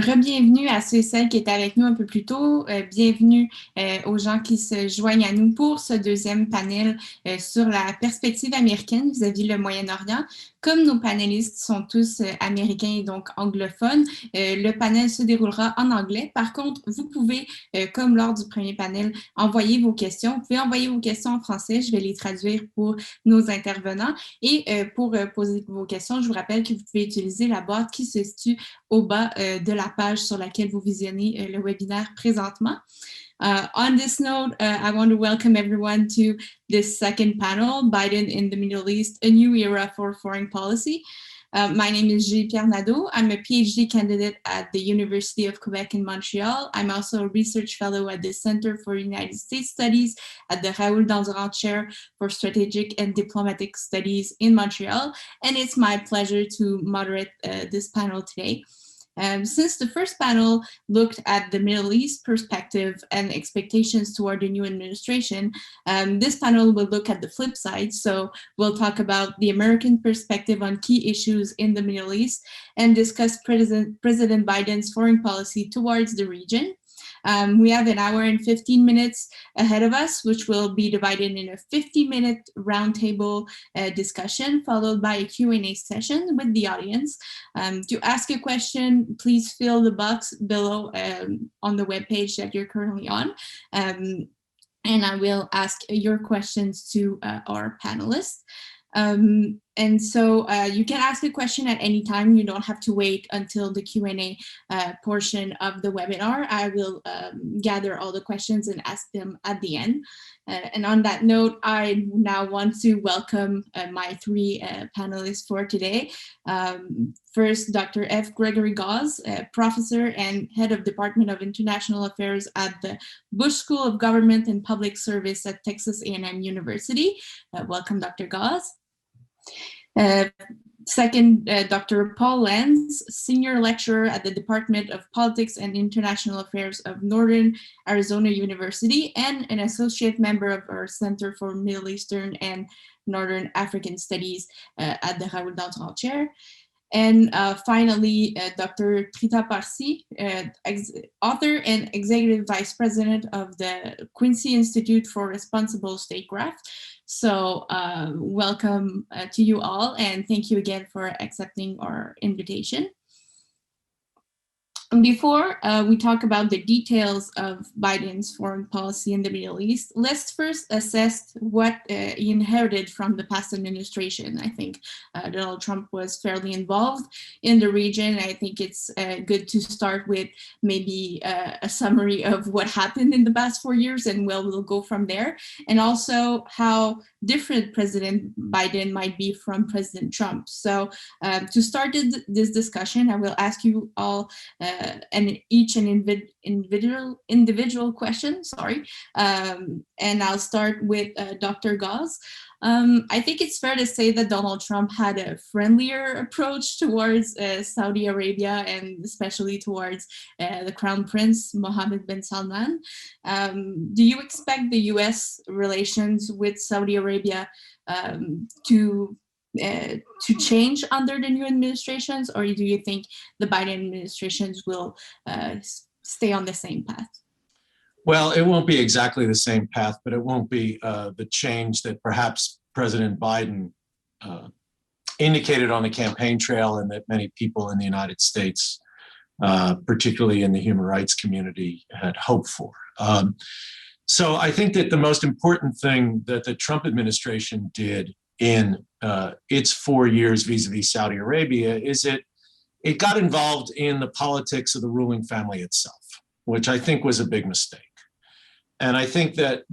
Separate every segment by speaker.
Speaker 1: Re-bienvenue à ceux et celles qui étaient avec nous un peu plus tôt. Bienvenue aux gens qui se joignent à nous pour ce deuxième panel sur la perspective américaine vis-à-vis le Moyen-Orient. Comme nos panélistes sont tous américains et donc anglophones, le panel se déroulera en anglais. Par contre, vous pouvez, comme lors du premier panel, envoyer vos questions. Vous pouvez envoyer vos questions en français. Je vais les traduire pour nos intervenants. Et pour poser vos questions, je vous rappelle que vous pouvez utiliser la boîte qui se situe au bas de la page sur laquelle vous visionnez le webinaire présentement. On this note, I want to welcome everyone to this second panel, Biden in the Middle East, a new era for foreign policy. My name is Pierre Nadeau. I'm a PhD candidate at the University of Quebec in Montreal. I'm also a research fellow at the Center for United States Studies at the Raoul Chair for Strategic and Diplomatic Studies in Montreal. And it's my pleasure to moderate this panel today. Since the first panel looked at the Middle East perspective and expectations toward the new administration, this panel will look at the flip side. So we'll talk about the American perspective on key issues in the Middle East and discuss President Biden's foreign policy towards the region. We have an hour and 15 minutes ahead of us, which will be divided in a 50-minute roundtable discussion, followed by a Q&A session with the audience. To ask a question, please fill the box below on the webpage that you're currently on. And I will ask your questions to our panelists. And so you can ask a question at any time. You don't have to wait until the Q&A portion of the webinar. I will gather all the questions and ask them at the end. And on that note, I now want to welcome my three panelists for today. First, Dr. F. Gregory Gause, professor and head of Department of International Affairs at the Bush School of Government and Public Service at Texas A&M University. Welcome, Dr. Gause. Second, Dr. Paul Lenz, senior lecturer at the Department of Politics and International Affairs of Northern Arizona University and an associate member of our Center for Middle Eastern and Northern African Studies at the Raoul Chair. And finally, Dr. Trita Parsi, author and executive vice president of the Quincy Institute for Responsible Statecraft. So welcome to you all, and thank you again for accepting our invitation. Before we talk about the details of Biden's foreign policy in the Middle East, let's first assess what he inherited from the past administration. I think Donald Trump was fairly involved in the region. I think it's good to start with maybe a summary of what happened in the past 4 years, and we'll go from there. And also how different President Biden might be from President Trump. So to start this discussion, I will ask you all and each an individual question, and I'll start with Dr. Gause. I think it's fair to say that Donald Trump had a friendlier approach towards Saudi Arabia and especially towards the Crown Prince, Mohammed bin Salman. Do you expect the U.S. relations with Saudi Arabia to change under the new administrations, or do you think the Biden administrations will stay on the same path?
Speaker 2: Well, it won't be exactly the same path, but it won't be the change that perhaps President Biden indicated on the campaign trail and that many people in the United States, particularly in the human rights community, had hoped for. So I think that the most important thing that the Trump administration did in its 4 years vis-a-vis Saudi Arabia is it got involved in the politics of the ruling family itself, which I think was a big mistake. And I think that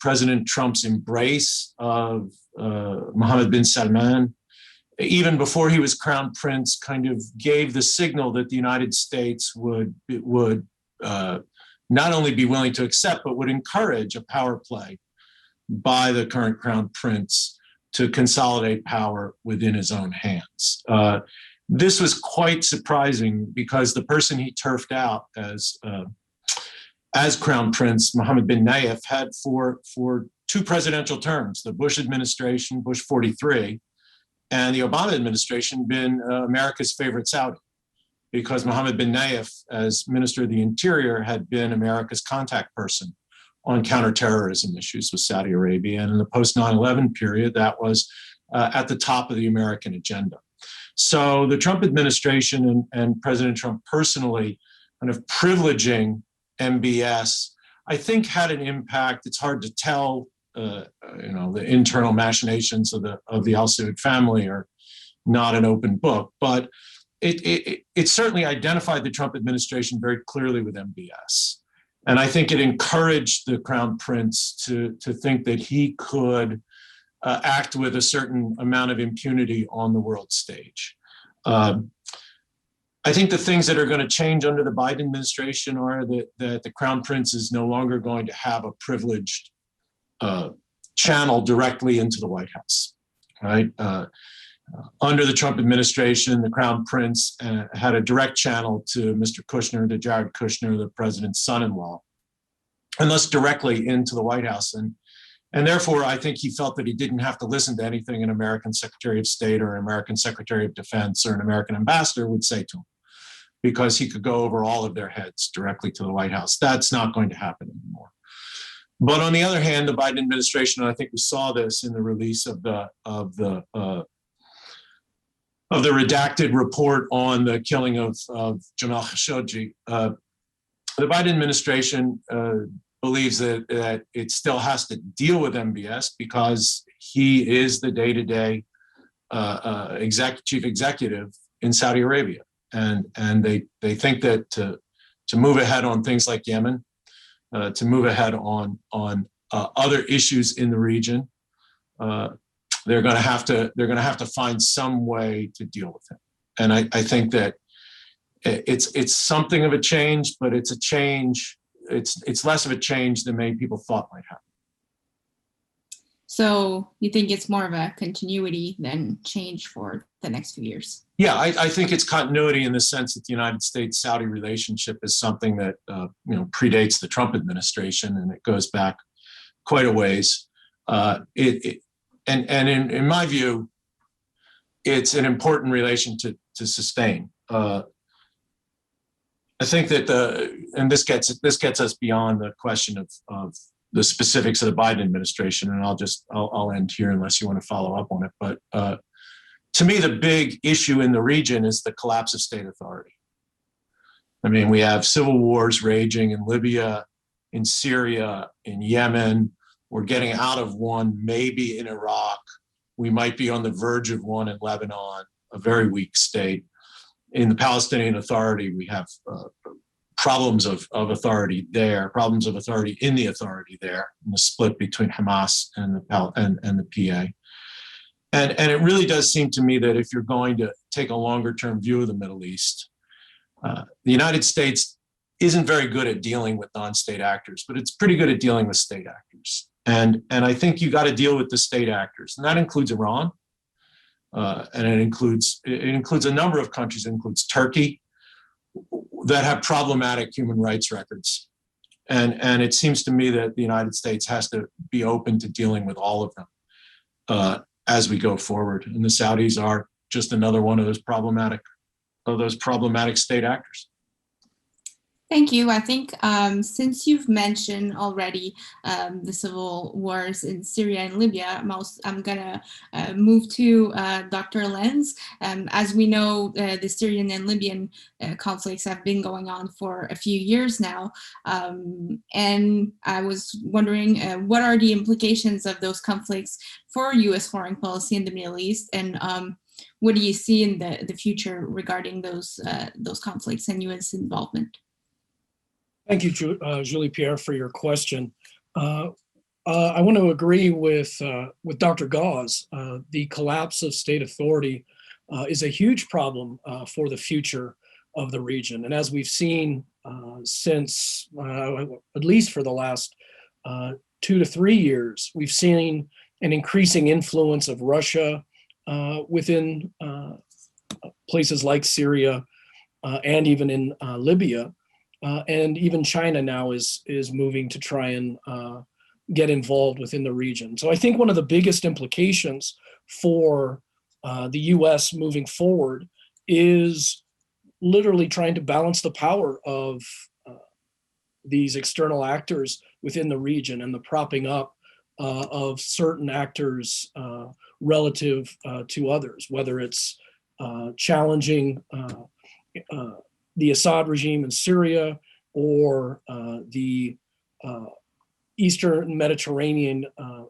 Speaker 2: President Trump's embrace of Mohammed bin Salman, even before he was crown prince, kind of gave the signal that the United States would not only be willing to accept, but would encourage a power play by the current crown prince to consolidate power within his own hands. This was quite surprising because the person he turfed out as crown prince, Mohammed bin Nayef, had for 2 presidential terms, the Bush administration, Bush 43, and the Obama administration, been America's favorite Saudi. because Mohammed bin Nayef, as Minister of the Interior, had been America's contact person on counterterrorism issues with Saudi Arabia. And in the post 9/11 period, that was at the top of the American agenda. So the Trump administration and President Trump personally kind of privileging MBS, I think had an impact. It's hard to tell. The internal machinations of the Al Saud family are not an open book, but it certainly identified the Trump administration very clearly with MBS. And I think it encouraged the Crown Prince to think that he could act with a certain amount of impunity on the world stage. I think the things that are going to change under the Biden administration are that the Crown Prince is no longer going to have a privileged channel directly into the White House, right? Under the Trump administration, the Crown Prince had a direct channel to Mr. Kushner, to Jared Kushner, the president's son-in-law, and thus directly into the White House. And therefore, I think he felt that he didn't have to listen to anything an American Secretary of State or an American Secretary of Defense or an American ambassador would say to him, because he could go over all of their heads directly to the White House. That's not going to happen anymore. But on the other hand, the Biden administration, and I think we saw this in the release of the redacted report on the killing of Jamal Khashoggi, the Biden administration believes that it still has to deal with MBS because he is the day-to-day chief executive in Saudi Arabia. And they think that to move ahead on things like Yemen, to move ahead on other issues in the region, they're going to have to find some way to deal with him. And I think that it's something of a change, but it's a change. It's less of a change than many people thought might happen.
Speaker 1: So you think it's more of a continuity than change for the next few years?
Speaker 2: Yeah, I think it's continuity in the sense that the United States-Saudi relationship is something that predates the Trump administration, and it goes back quite a ways. In my view, it's an important relation to sustain. I think that this gets us beyond the question of the specifics of the Biden administration, and I'll end here unless you want to follow up on it. But to me, the big issue in the region is the collapse of state authority. I mean, we have civil wars raging in Libya, in Syria, in Yemen. We're getting out of one, maybe in Iraq. We might be on the verge of one in Lebanon, a very weak state. In the Palestinian Authority, we have problems of authority there, problems of authority in the authority there, and the split between Hamas and the PA. And it really does seem to me that if you're going to take a longer-term view of the Middle East, the United States isn't very good at dealing with non-state actors, but it's pretty good at dealing with state actors. And I think you got to deal with the state actors, and that includes Iran, and it includes a number of countries. It includes Turkey, that have problematic human rights records, and it seems to me that the United States has to be open to dealing with all of them as we go forward. And the Saudis are just another one of those problematic state actors.
Speaker 1: Thank you. I think since you've mentioned already the civil wars in Syria and Libya, I'm going to move to Dr. Lenz. As we know, the Syrian and Libyan conflicts have been going on for a few years now. And I was wondering, what are the implications of those conflicts for U.S. foreign policy in the Middle East? And what do you see in the future regarding those conflicts and U.S. involvement?
Speaker 3: Thank you, Julie Pierre, for your question. I want to agree with Dr. Gauze. The collapse of state authority is a huge problem for the future of the region. And as we've seen since, at least for the last 2 to 3 years, we've seen an increasing influence of Russia within places like Syria and even in Libya. And even China now is moving to try and get involved within the region. So I think one of the biggest implications for the U.S. moving forward is literally trying to balance the power of these external actors within the region and the propping up of certain actors relative to others, whether it's challenging the Assad regime in Syria or the Eastern Mediterranean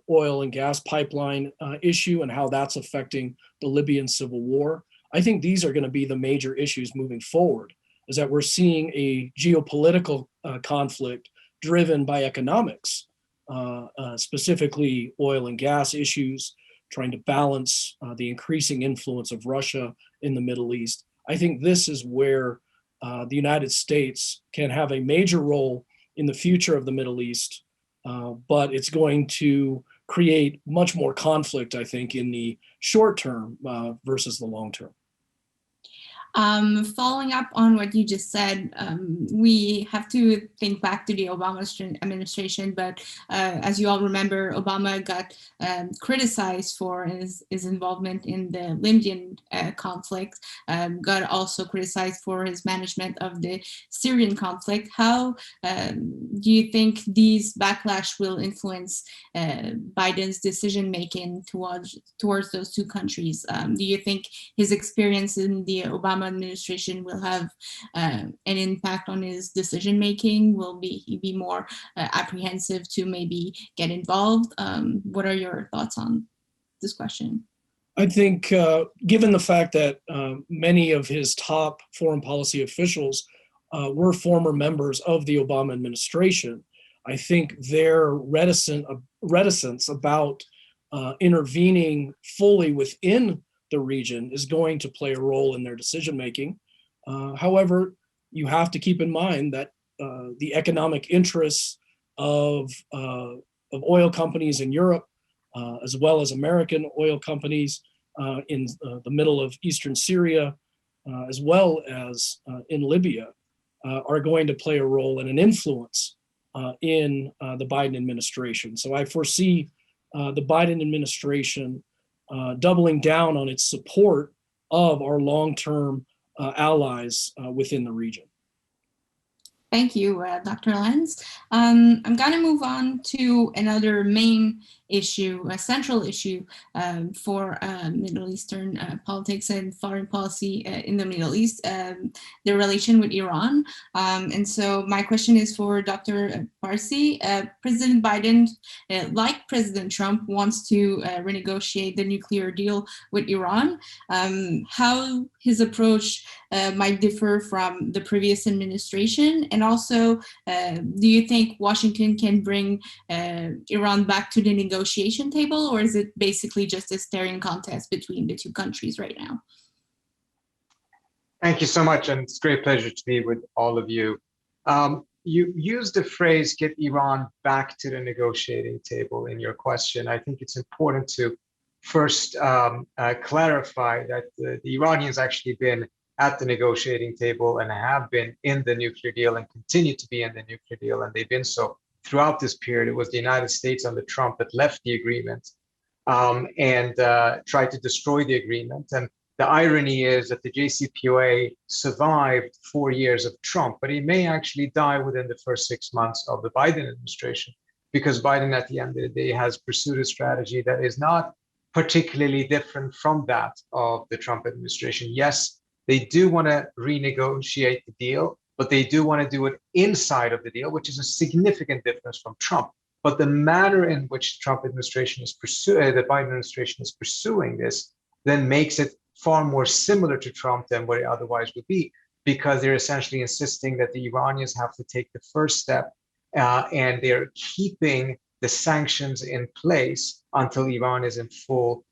Speaker 3: oil and gas pipeline issue and how that's affecting the Libyan civil war. I think these are going to be the major issues moving forward, is that we're seeing a geopolitical conflict driven by economics, specifically oil and gas issues, trying to balance the increasing influence of Russia in the Middle East. I think this is where the United States can have a major role in the future of the Middle East, but it's going to create much more conflict, I think, in the short term versus the long term.
Speaker 1: Following up on what you just said, we have to think back to the Obama administration, but as you all remember, Obama got criticized for his involvement in the Libyan conflict, got also criticized for his management of the Syrian conflict. How do you think these backlash will influence Biden's decision-making towards those two countries? Do you think his experience in the Obama administration will have an impact on his decision making? Will he be more apprehensive to maybe get involved? What are your thoughts on this question?
Speaker 3: I think given the fact that many of his top foreign policy officials were former members of the Obama administration, I think their reticence about intervening fully within the region is going to play a role in their decision-making. However, you have to keep in mind that the economic interests of oil companies in Europe, as well as American oil companies in the middle of Eastern Syria, as well as in Libya, are going to play a role and an influence in the Biden administration. So I foresee the Biden administration doubling down on its support of our long-term allies within the region.
Speaker 1: Thank you, Dr. Lenz. I'm going to move on to another main issue, a central issue for Middle Eastern politics and foreign policy in the Middle East, the relation with Iran. And so my question is for Dr. Parsi. President Biden, like President Trump, wants to renegotiate the nuclear deal with Iran. How his approach might differ from the previous administration? And also, do you think Washington can bring Iran back to the negotiation table, or is it basically just a staring contest between the two countries right now?
Speaker 4: Thank you so much, and it's a great pleasure to be with all of you. You used the phrase "get Iran back to the negotiating table" in your question. I think it's important to first clarify that the Iranians actually been at the negotiating table and have been in the nuclear deal and continue to be in the nuclear deal, and they've been so throughout this period. It was the United States under Trump that left the agreement and tried to destroy the agreement. And the irony is that the JCPOA survived 4 years of Trump, but it may actually die within the first 6 months of the Biden administration, because Biden at the end of the day has pursued a strategy that is not particularly different from that of the Trump administration. Yes, they do want to renegotiate the deal, but they do want to do it inside of the deal, which is a significant difference from Trump. But the manner in which the Trump administration is pursuing, the Biden administration is pursuing this, then makes it far more similar to Trump than what it otherwise would be, because they're essentially insisting that the Iranians have to take the first step, and they're keeping the sanctions in place until Iran is in full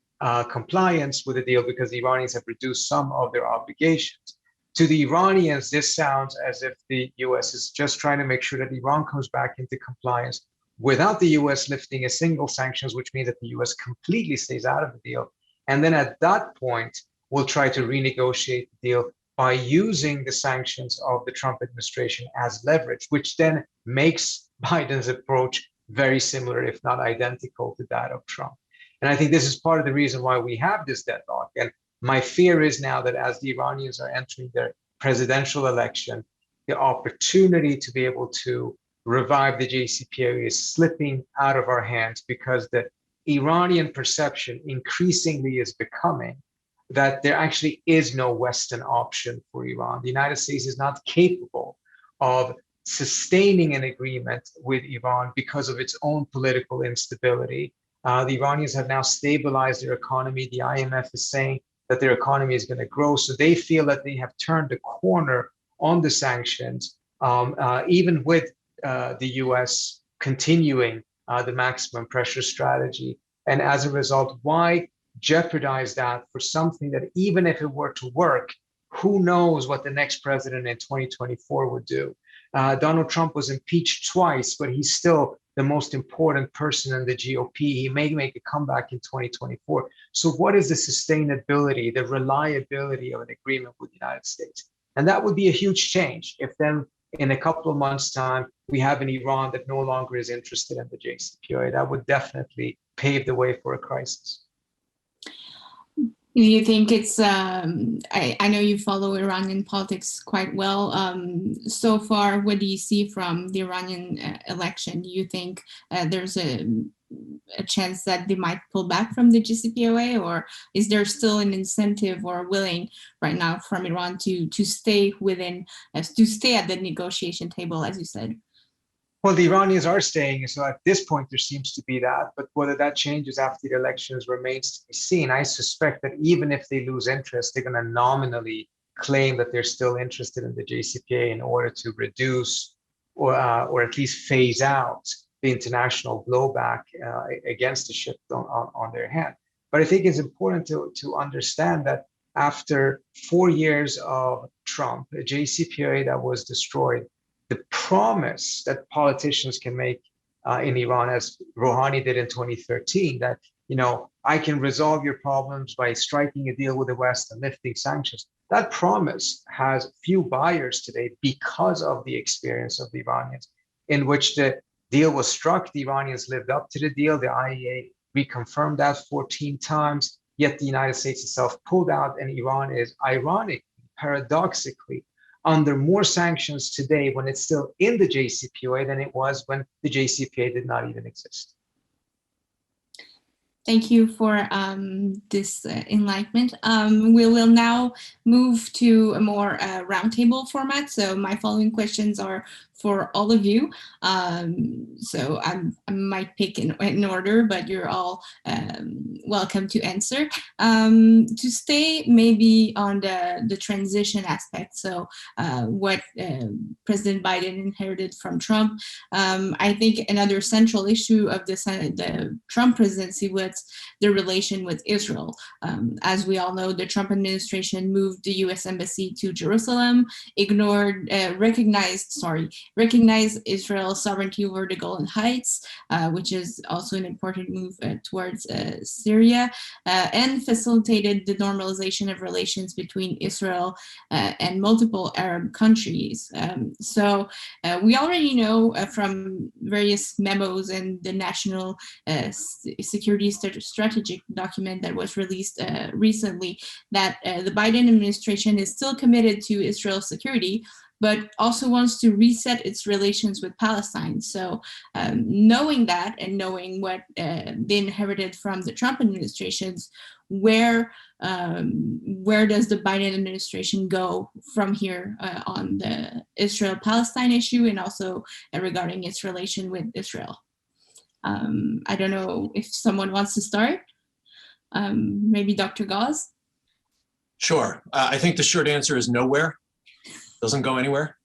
Speaker 4: compliance with the deal, because the Iranians have reduced some of their obligations. To the Iranians, this sounds as if the US is just trying to make sure that Iran comes back into compliance without the US lifting a single sanctions, which means that the US completely stays out of the deal. And then at that point, we'll try to renegotiate the deal by using the sanctions of the Trump administration as leverage, which then makes Biden's approach very similar, if not identical, to that of Trump. And I think this is part of the reason why we have this deadlock. And my fear is now that as the Iranians are entering their presidential election, the opportunity to be able to revive the JCPOA is slipping out of our hands because the Iranian perception increasingly is becoming that there actually is no Western option for Iran. The United States is not capable of sustaining an agreement with Iran because of its own political instability. The Iranians have now stabilized their economy. The IMF is saying that their economy is going to grow. So they feel that they have turned a corner on the sanctions, even with the US continuing the maximum pressure strategy. And as a result, why jeopardize that for something that even if it were to work, who knows what the next president in 2024 would do? Donald Trump was impeached twice, but he's still the most important person in the GOP. He may make a comeback in 2024. So what is the sustainability, the reliability of an agreement with the United States? And that would be a huge change if then in a couple of months' time, we have an Iran that no longer is interested in the JCPOA. That would definitely pave the way for a crisis.
Speaker 1: Do you think it's, I know you follow Iranian politics quite well. So far, what do you see from the Iranian election? Do you think there's a chance that they might pull back from the JCPOA, or is there still an incentive or willing right now from Iran to stay within, to stay at the negotiation table, as you said?
Speaker 4: Well, the Iranians are staying, so at this point there seems to be that, but whether that changes after the elections remains to be seen. I suspect that even if they lose interest, they're going to nominally claim that they're still interested in the JCPOA in order to reduce or at least phase out the international blowback against the shift on their hand. But I think it's important to understand that after 4 years of Trump, a JCPOA that was destroyed, the promise that politicians can make in Iran, as Rouhani did in 2013, that, I can resolve your problems by striking a deal with the West and lifting sanctions. That promise has few buyers today because of the experience of the Iranians, in which the deal was struck. The Iranians lived up to the deal. The IEA reconfirmed that 14 times, yet the United States itself pulled out, and Iran is ironically, paradoxically, under more sanctions today when it's still in the JCPOA than it was when the JCPOA did not even exist.
Speaker 1: Thank you for this enlightenment. We will now move to a more roundtable format. So my following questions are for all of you. So I might pick in order, but you're all welcome to answer. To stay maybe on the transition aspect, so what President Biden inherited from Trump. I think another central issue of the Trump presidency was the relation with Israel. As we all know, the Trump administration moved the U.S. Embassy to Jerusalem, recognized Israel's sovereignty over the Golan Heights, which is also an important move towards Syria, and facilitated the normalization of relations between Israel and multiple Arab countries. So we already know from various memos and the National Security Strategic document that was released recently that the Biden administration is still committed to Israel's security, but also wants to reset its relations with Palestine. So knowing that and knowing what they inherited from the Trump administrations, where does the Biden administration go from here on the Israel-Palestine issue and also regarding its relation with Israel? I don't know if someone wants to start. Maybe Dr. Gauze?
Speaker 2: Sure. I think the short answer is nowhere. Doesn't go anywhere.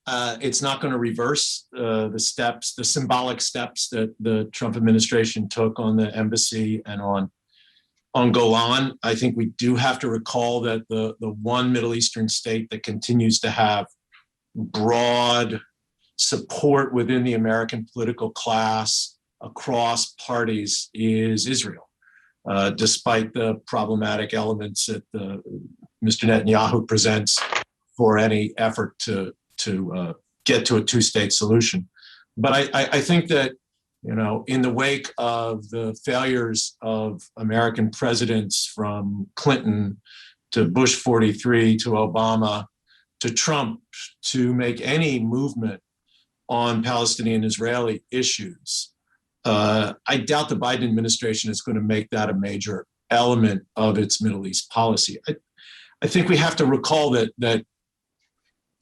Speaker 2: It's not going to reverse the symbolic steps that the Trump administration took on the embassy and on Golan. I think we do have to recall that the one Middle Eastern state that continues to have broad support within the American political class across parties is Israel, despite the problematic elements that Mr. Netanyahu presents for any effort to get to a two-state solution. But I think that, in the wake of the failures of American presidents from Clinton Bush 43, to Obama, to Trump, to make any movement on Palestinian-Israeli issues. I doubt the Biden administration is going to make that a major element of its Middle East policy. I think we have to recall that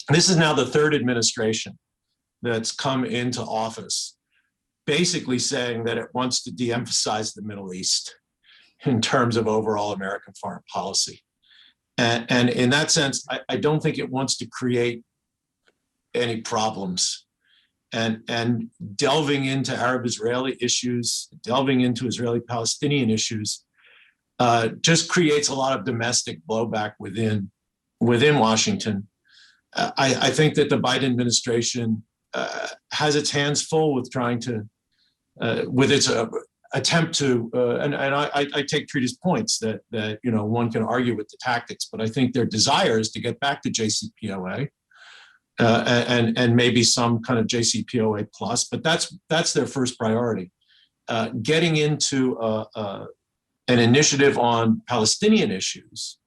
Speaker 2: this is now the third administration that's come into office, basically saying that it wants to de-emphasize the Middle East in terms of overall American foreign policy. And in that sense, I don't think it wants to create any problems. And delving into Arab-Israeli issues, delving into Israeli-Palestinian issues, just creates a lot of domestic blowback within Washington. I think that the Biden administration has its hands full with trying to, with its attempt to, and I take Trita's points that one can argue with the tactics, but I think their desire is to get back to JCPOA and maybe some kind of JCPOA plus, but that's their first priority. Getting into an initiative on Palestinian issues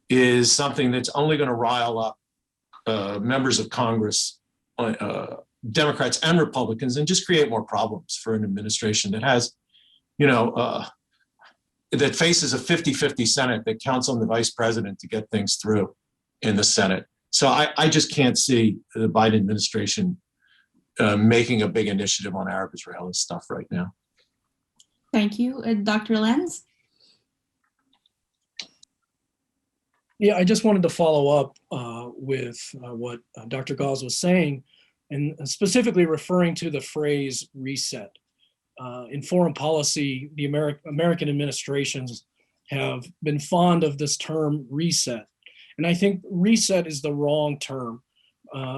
Speaker 2: is something that's only going to rile up members of Congress, Democrats and Republicans, and just create more problems for an administration that has, that faces a 50-50 Senate that counts on the vice president to get things through in the Senate. So I just can't see the Biden administration making a big initiative on Arab-Israeli stuff right now.
Speaker 1: Thank you. Dr. Lenz?
Speaker 3: Yeah, I just wanted to follow up with what Dr. Gauze was saying, and specifically referring to the phrase reset. In foreign policy, the American administrations have been fond of this term reset. And I think reset is the wrong term.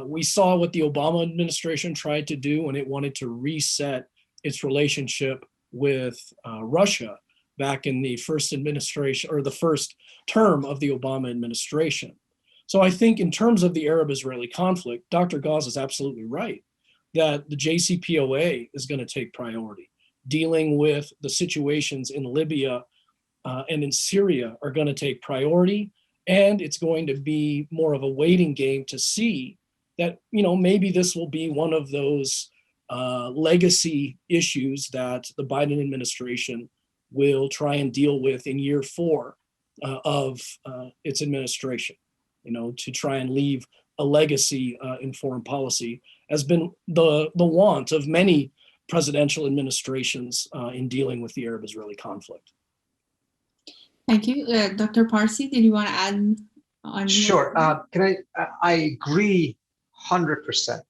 Speaker 3: We saw what the Obama administration tried to do when it wanted to reset its relationship with Russia back in the first administration, or the first term of the Obama administration. So I think in terms of the Arab-Israeli conflict, Dr. Gauze is absolutely right that the JCPOA is going to take priority. Dealing with the situations in Libya and in Syria are going to take priority, and it's going to be more of a waiting game to see that, maybe this will be one of those legacy issues that the Biden administration will try and deal with in year 4 of its administration, to try and leave a legacy in foreign policy has been the want of many presidential administrations in dealing with the Arab-Israeli conflict.
Speaker 1: Thank you. Dr. Parsi, did you want to add on?
Speaker 4: Sure. I agree 100%.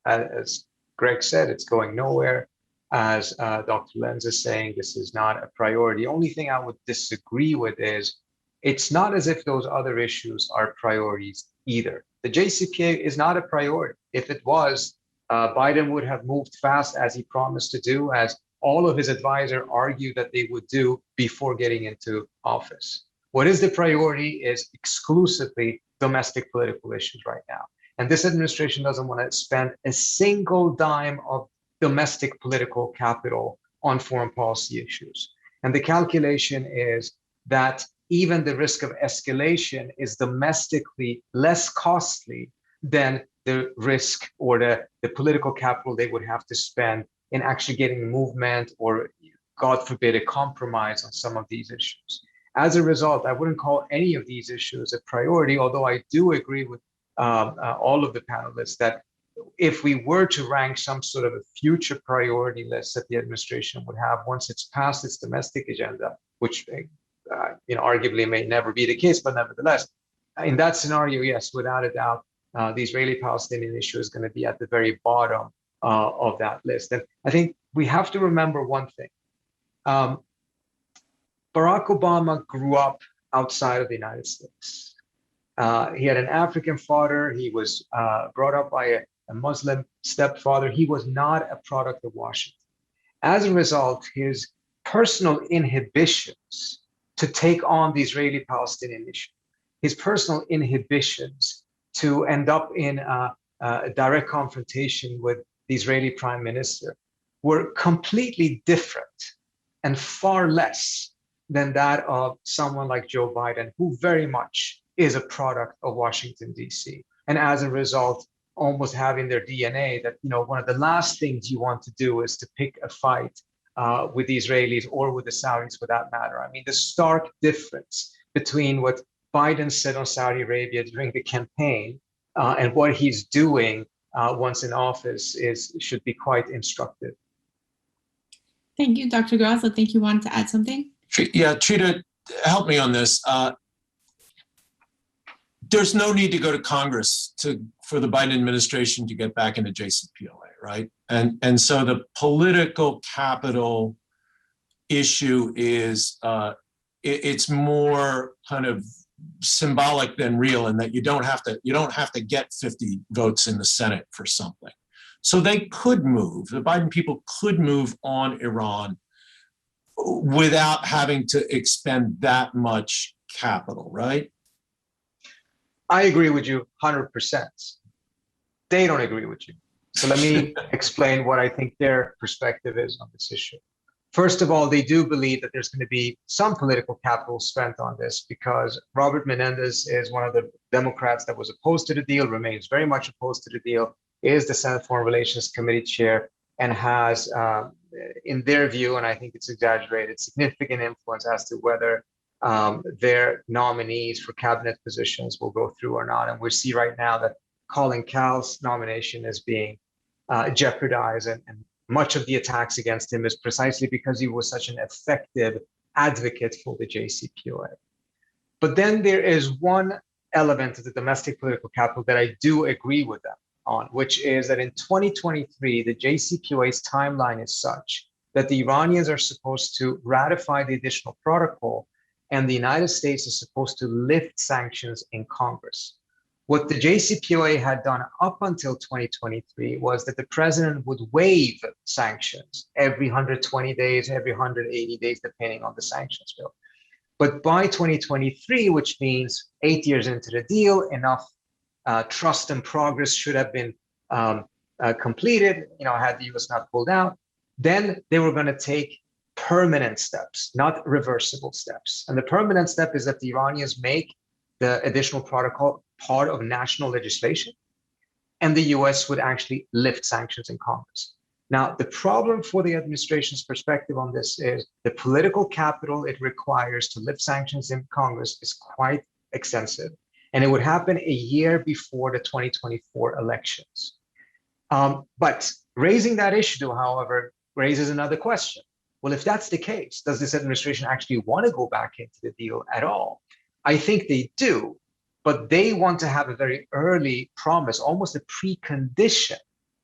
Speaker 4: As Greg said, it's going nowhere. As Dr. Lenz is saying, this is not a priority. The only thing I would disagree with is it's not as if those other issues are priorities either. The JCPOA is not a priority. If it was, Biden would have moved fast as he promised to do, as all of his advisors argued that they would do before getting into office. What is the priority is exclusively domestic political issues right now. And this administration doesn't want to spend a single dime of domestic political capital on foreign policy issues. And the calculation is that even the risk of escalation is domestically less costly than the risk or the political capital they would have to spend in actually getting movement or, God forbid, a compromise on some of these issues. As a result, I wouldn't call any of these issues a priority, although I do agree with all of the panelists that if we were to rank some sort of a future priority list that the administration would have once it's passed its domestic agenda, which arguably may never be the case, but nevertheless, in that scenario, yes, without a doubt, the Israeli-Palestinian issue is going to be at the very bottom of that list. And I think we have to remember one thing. Barack Obama grew up outside of the United States. He had an African father. He was brought up by a Muslim stepfather. He was not a product of Washington. As a result, his personal inhibitions to take on the Israeli-Palestinian issue, his personal inhibitions to end up in a direct confrontation with the Israeli prime minister were completely different and far less than that of someone like Joe Biden, who very much is a product of Washington, D.C. And as a result, almost having their DNA that, one of the last things you want to do is to pick a fight with the Israelis or with the Saudis for that matter. I mean, the stark difference between what Biden said on Saudi Arabia during the campaign and what he's doing once in office should be quite instructive.
Speaker 1: Thank you, Dr. Gauss. I think you wanted to add something.
Speaker 2: Yeah, Trita, help me on this. There's no need to go to Congress for the Biden administration to get back into JCPOA, right? And so the political capital issue is it's more kind of symbolic than real, in that you don't have to get 50 votes in the Senate for something. So they could move. The Biden people could move on Iran without having to expend that much capital, right?
Speaker 4: I agree with you 100%. They don't agree with you. So let me explain what I think their perspective is on this issue. First of all, they do believe that there's going to be some political capital spent on this because Robert Menendez is one of the Democrats that was opposed to the deal, remains very much opposed to the deal, is the Senate Foreign Relations Committee chair, and has, in their view, and I think it's exaggerated, significant influence as to whether their nominees for cabinet positions will go through or not. And we see right now that Colin Cowell's nomination is being jeopardized, and much of the attacks against him is precisely because he was such an effective advocate for the JCPOA. But then there is one element of the domestic political capital that I do agree with them on, which is that in 2023, the JCPOA's timeline is such that the Iranians are supposed to ratify the additional protocol, and the United States is supposed to lift sanctions in Congress. What the JCPOA had done up until 2023 was that the president would waive sanctions every 120 days, every 180 days, depending on the sanctions bill. But by 2023, which means 8 years into the deal, enough trust and progress should have been completed, had the US not pulled out, then they were going to take permanent steps, not reversible steps. And the permanent step is that the Iranians make the additional protocol part of national legislation, and the US would actually lift sanctions in Congress. Now, the problem for the administration's perspective on this is the political capital it requires to lift sanctions in Congress is quite extensive, and it would happen a year before the 2024 elections. But raising that issue, however, raises another question. Well, if that's the case, does this administration actually want to go back into the deal at all? I think they do, but they want to have a very early promise, almost a precondition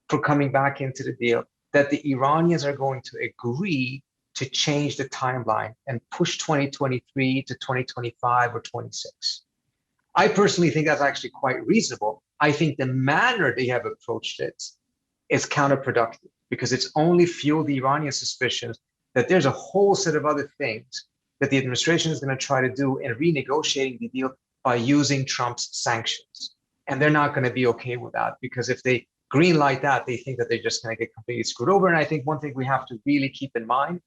Speaker 4: for coming back into the deal, that the Iranians are going to agree to change the timeline and push 2023 to 2025 or 26. I personally think that's actually quite reasonable. I think the manner they have approached it is counterproductive because it's only fueled the Iranian suspicions that there's a whole set of other things that the administration is going to try to do in renegotiating the deal by using Trump's sanctions. And they're not going to be okay with that, because if they green light that, they think that they're just going to get completely screwed over. And I think one thing we have to really keep in mind,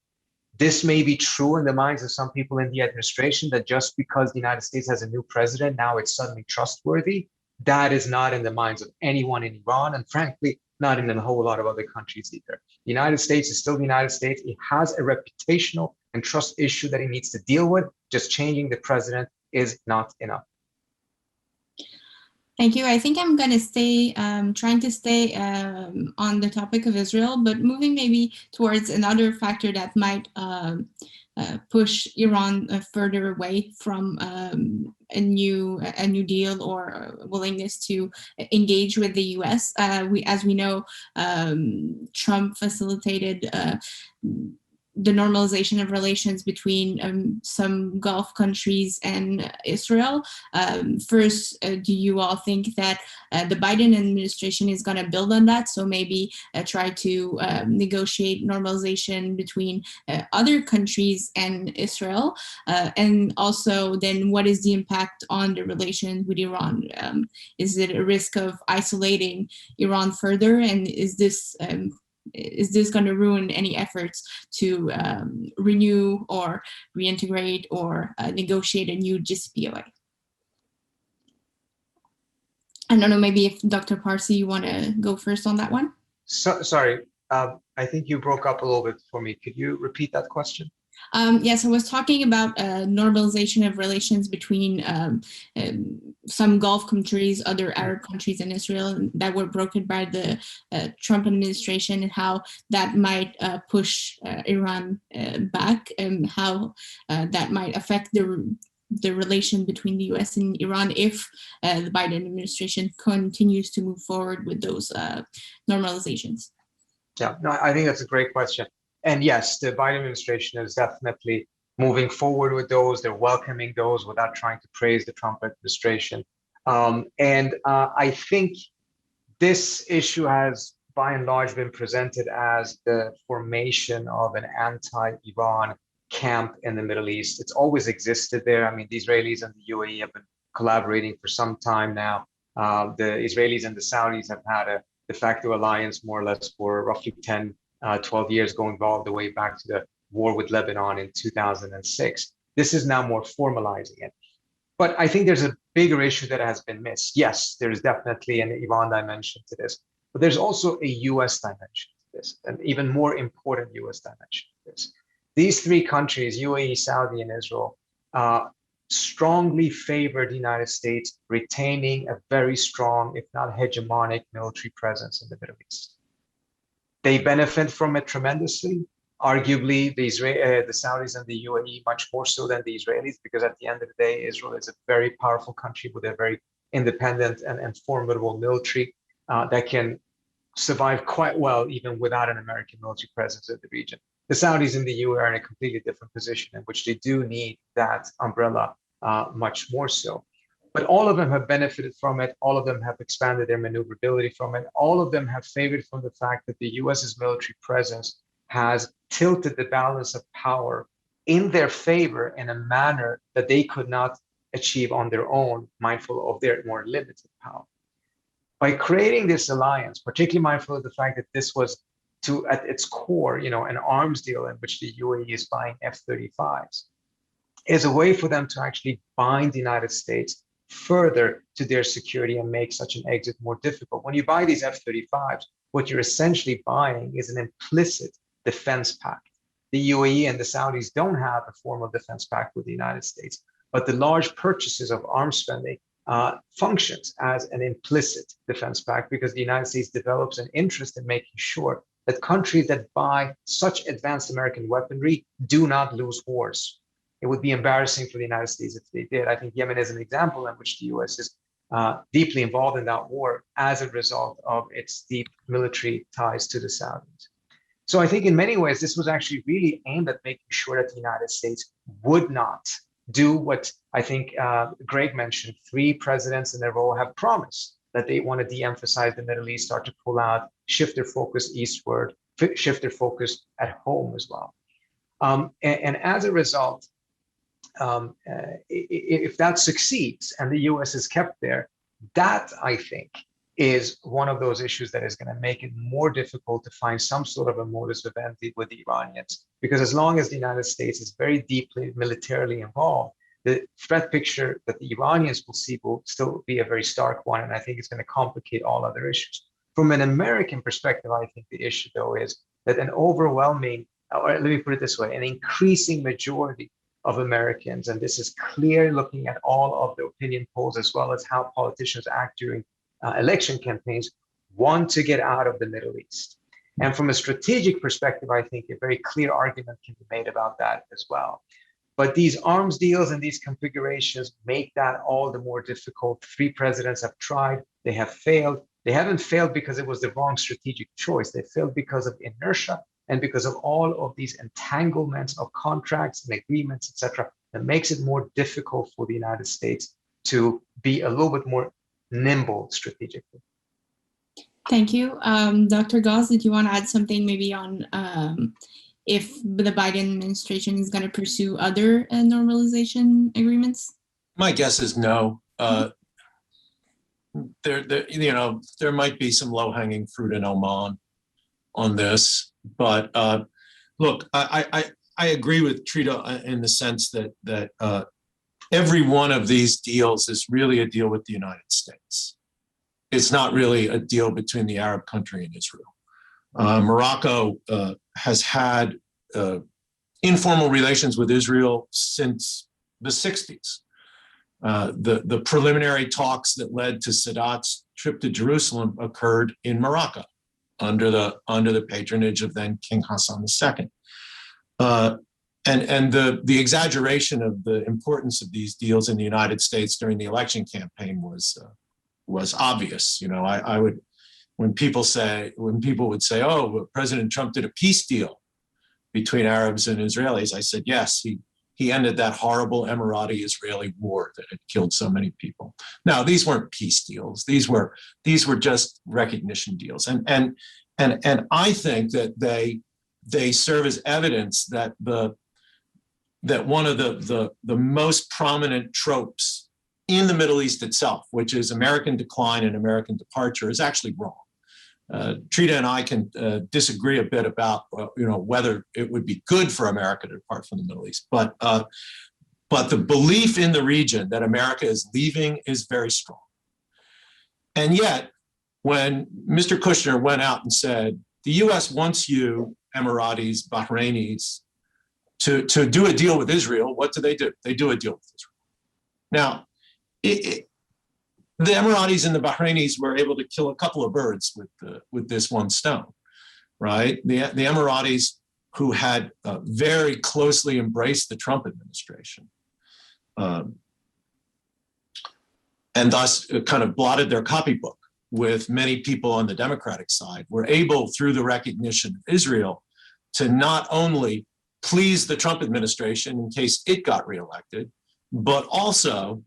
Speaker 4: this may be true in the minds of some people in the administration, that just because the United States has a new president, now it's suddenly trustworthy. That is not in the minds of anyone in Iran, and frankly, not in a whole lot of other countries either. The United States is still the United States. It has a reputational and trust issue that it needs to deal with. Just changing the president is not enough.
Speaker 1: Thank you. I think I'm going to stay, trying to stay on the topic of Israel, but moving maybe towards another factor that might push Iran further away from a new deal or willingness to engage with the U.S. As we know, Trump facilitated the normalization of relations between some Gulf countries and Israel. First, do you all think that the Biden administration is going to build on that? So maybe try to negotiate normalization between other countries and Israel? And also then what is the impact on the relations with Iran? Is it a risk of isolating Iran further? And is this is this going to ruin any efforts to renew or reintegrate or negotiate a new JCPOA? I don't know, maybe if Dr. Parsi, you want to go first on that one?
Speaker 4: Sorry, I think you broke up a little bit for me. Could you repeat that question?
Speaker 1: Yes, I was talking about normalization of relations between some Gulf countries, other Arab countries, and Israel that were brokered by the Trump administration, and how that might push Iran back, and how that might affect the relation between the US and Iran if the Biden administration continues to move forward with those normalizations.
Speaker 4: Yeah, no, I think that's a great question. And yes, the Biden administration is definitely moving forward with those. They're welcoming those without trying to praise the Trump administration. I think this issue has, by and large, been presented as the formation of an anti-Iran camp in the Middle East. It's always existed there. I mean, the Israelis and the UAE have been collaborating for some time now. The Israelis and the Saudis have had a de facto alliance more or less for roughly 10, 12 years, going all the way back to the war with Lebanon in 2006. This is now more formalizing it. But I think there's a bigger issue that has been missed. Yes, there's definitely an Iran dimension to this, but there's also a US dimension to this, an even more important US dimension to this. These three countries, UAE, Saudi, and Israel, strongly favor the United States retaining a very strong, if not hegemonic, military presence in the Middle East. They benefit from it tremendously. Arguably, the Saudis and the UAE much more so than the Israelis, because at the end of the day, Israel is a very powerful country with a very independent and formidable military that can survive quite well even without an American military presence in the region. The Saudis and the UAE are in a completely different position in which they do need that umbrella much more so. But all of them have benefited from it. All of them have expanded their maneuverability from it. All of them have favored from the fact that the US's military presence has tilted the balance of power in their favor in a manner that they could not achieve on their own, mindful of their more limited power. By creating this alliance, particularly mindful of the fact that this was at its core, an arms deal in which the UAE is buying F-35s, is a way for them to actually bind the United States further to their security and make such an exit more difficult. When you buy these F-35s, what you're essentially buying is an implicit defense pact. The UAE and the Saudis don't have a formal defense pact with the United States, but the large purchases of arms spending functions as an implicit defense pact, because the United States develops an interest in making sure that countries that buy such advanced American weaponry do not lose wars. It would be embarrassing for the United States if they did. I think Yemen is an example in which the US is deeply involved in that war as a result of its deep military ties to the Saudis. So I think in many ways, this was actually really aimed at making sure that the United States would not do what I think Greg mentioned, 3 presidents in a row have promised, that they want to de-emphasize the Middle East, start to pull out, shift their focus eastward, shift their focus at home as well. And as a result, if that succeeds and the US is kept there, that I think is one of those issues that is going to make it more difficult to find some sort of a modus vivendi with the Iranians. Because as long as the United States is very deeply militarily involved, the threat picture that the Iranians will see will still be a very stark one. And I think it's going to complicate all other issues. From an American perspective, I think the issue, though, is that an overwhelming, or let me put it this way, an increasing majority of Americans, and this is clear looking at all of the opinion polls as well as how politicians act during election campaigns, want to get out of the Middle East. And from a strategic perspective, I think a very clear argument can be made about that as well. But these arms deals and these configurations make that all the more difficult. 3 presidents have tried, they have failed. They haven't failed because it was the wrong strategic choice. They failed because of inertia and because of all of these entanglements of contracts and agreements, etc., that makes it more difficult for the United States to be a little bit more nimble strategically.
Speaker 1: Thank you. Dr. Gauss, did you want to add something maybe on if the Biden administration is going to pursue other normalization agreements?
Speaker 2: My guess is no. There might be some low-hanging fruit in Oman, on this, but look, I agree with Trita in the sense that every one of these deals is really a deal with the United States. It's not really a deal between the Arab country and Israel. Morocco has had informal relations with Israel since the 60s. The preliminary talks that led to Sadat's trip to Jerusalem occurred in Morocco under the patronage of then King Hassan II. And the exaggeration of the importance of these deals in the United States during the election campaign was obvious. You know, I would, when people would say, "Oh, well, President Trump did a peace deal between Arabs and Israelis," I said, yes, he ended that horrible Emirati-Israeli war that had killed so many people. Now, these weren't peace deals; these were just recognition deals, and I think that they serve as evidence that one of the most prominent tropes in the Middle East itself, which is American decline and American departure, is actually wrong. Trita and I can disagree a bit about whether it would be good for America to depart from the Middle East, but the belief in the region that America is leaving is very strong. And yet, when Mr. Kushner went out and said, "The U.S. wants you, Emiratis, Bahrainis, to do a deal with Israel," what do? They do a deal with Israel. Now, the Emiratis and the Bahrainis were able to kill a couple of birds with this one stone, right? The Emiratis, who had very closely embraced the Trump administration, and thus kind of blotted their copybook with many people on the Democratic side, were able, through the recognition of Israel, to not only please the Trump administration in case it got reelected, but also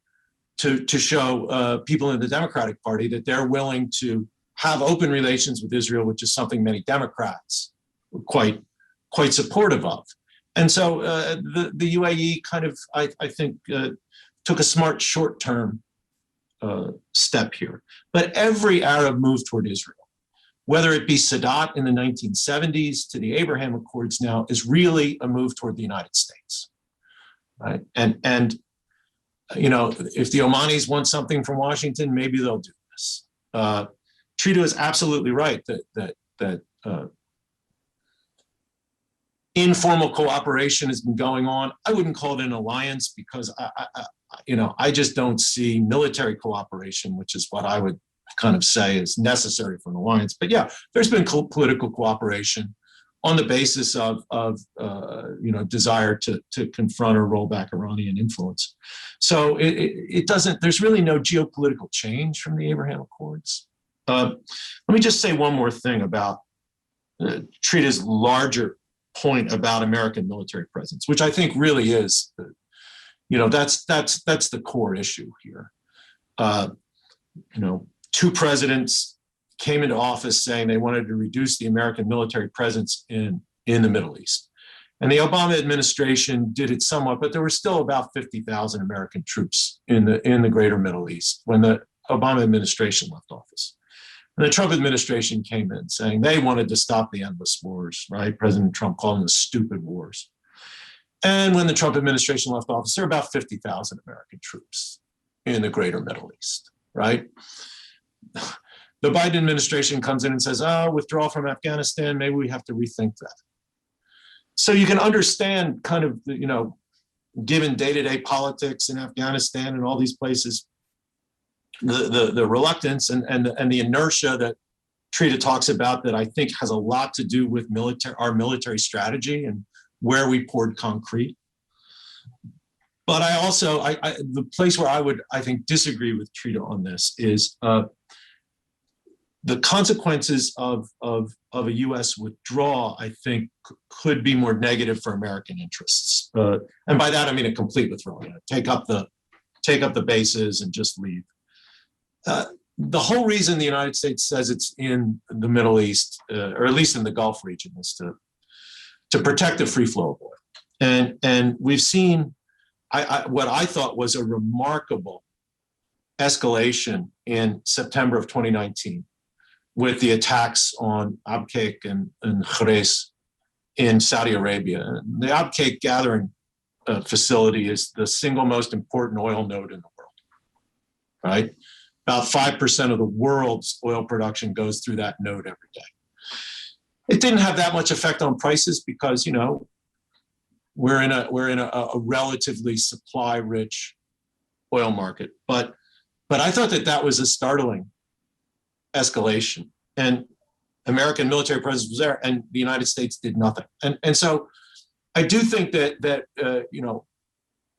Speaker 2: to show people in the Democratic Party that they're willing to have open relations with Israel, which is something many Democrats were quite supportive of. And so the UAE kind of, I think, took a smart short-term step here. But every Arab move toward Israel, whether it be Sadat in the 1970s to the Abraham Accords now, is really a move toward the United States, right? And if the Omanis want something from Washington, maybe they'll do this. Trita is absolutely right that informal cooperation has been going on. I wouldn't call it an alliance because I just don't see military cooperation, which is what I would kind of say is necessary for an alliance. But yeah, there's been political cooperation on the basis of desire to confront or roll back Iranian influence. So it doesn't. There's really no geopolitical change from the Abraham Accords. Let me just say one more thing about Trita's larger point about American military presence, which I think really is, that's the core issue here. Two presidents came into office saying they wanted to reduce the American military presence in the Middle East. And the Obama administration did it somewhat, but there were still about 50,000 American troops in the greater Middle East when the Obama administration left office. And the Trump administration came in saying they wanted to stop the endless wars, right? President Trump called them the stupid wars. And when the Trump administration left office, there were about 50,000 American troops in the greater Middle East, right? The Biden administration comes in and says, withdrawal from Afghanistan, maybe we have to rethink that. So you can understand kind of, given day-to-day politics in Afghanistan and all these places, the reluctance and the inertia that Trita talks about that I think has a lot to do with our military strategy and where we poured concrete. But I also, the place where I would, I think, disagree with Trita on this is the consequences of a U.S. withdrawal, I think, could be more negative for American interests. And by that, I mean a complete withdrawal. Take up the bases and just leave. The whole reason the United States says it's in the Middle East, or at least in the Gulf region, is to protect the free flow of oil. And we've seen what I thought was a remarkable escalation in September of 2019, with the attacks on Abqaiq and Khares in Saudi Arabia. And the Abqaiq gathering facility is the single most important oil node in the world, right? About 5% of the world's oil production goes through that node every day. It didn't have that much effect on prices because, you know, we're in a relatively supply-rich oil market. But I thought that was a startling escalation, and American military presence was there, and the United States did nothing. And so I do think that you know,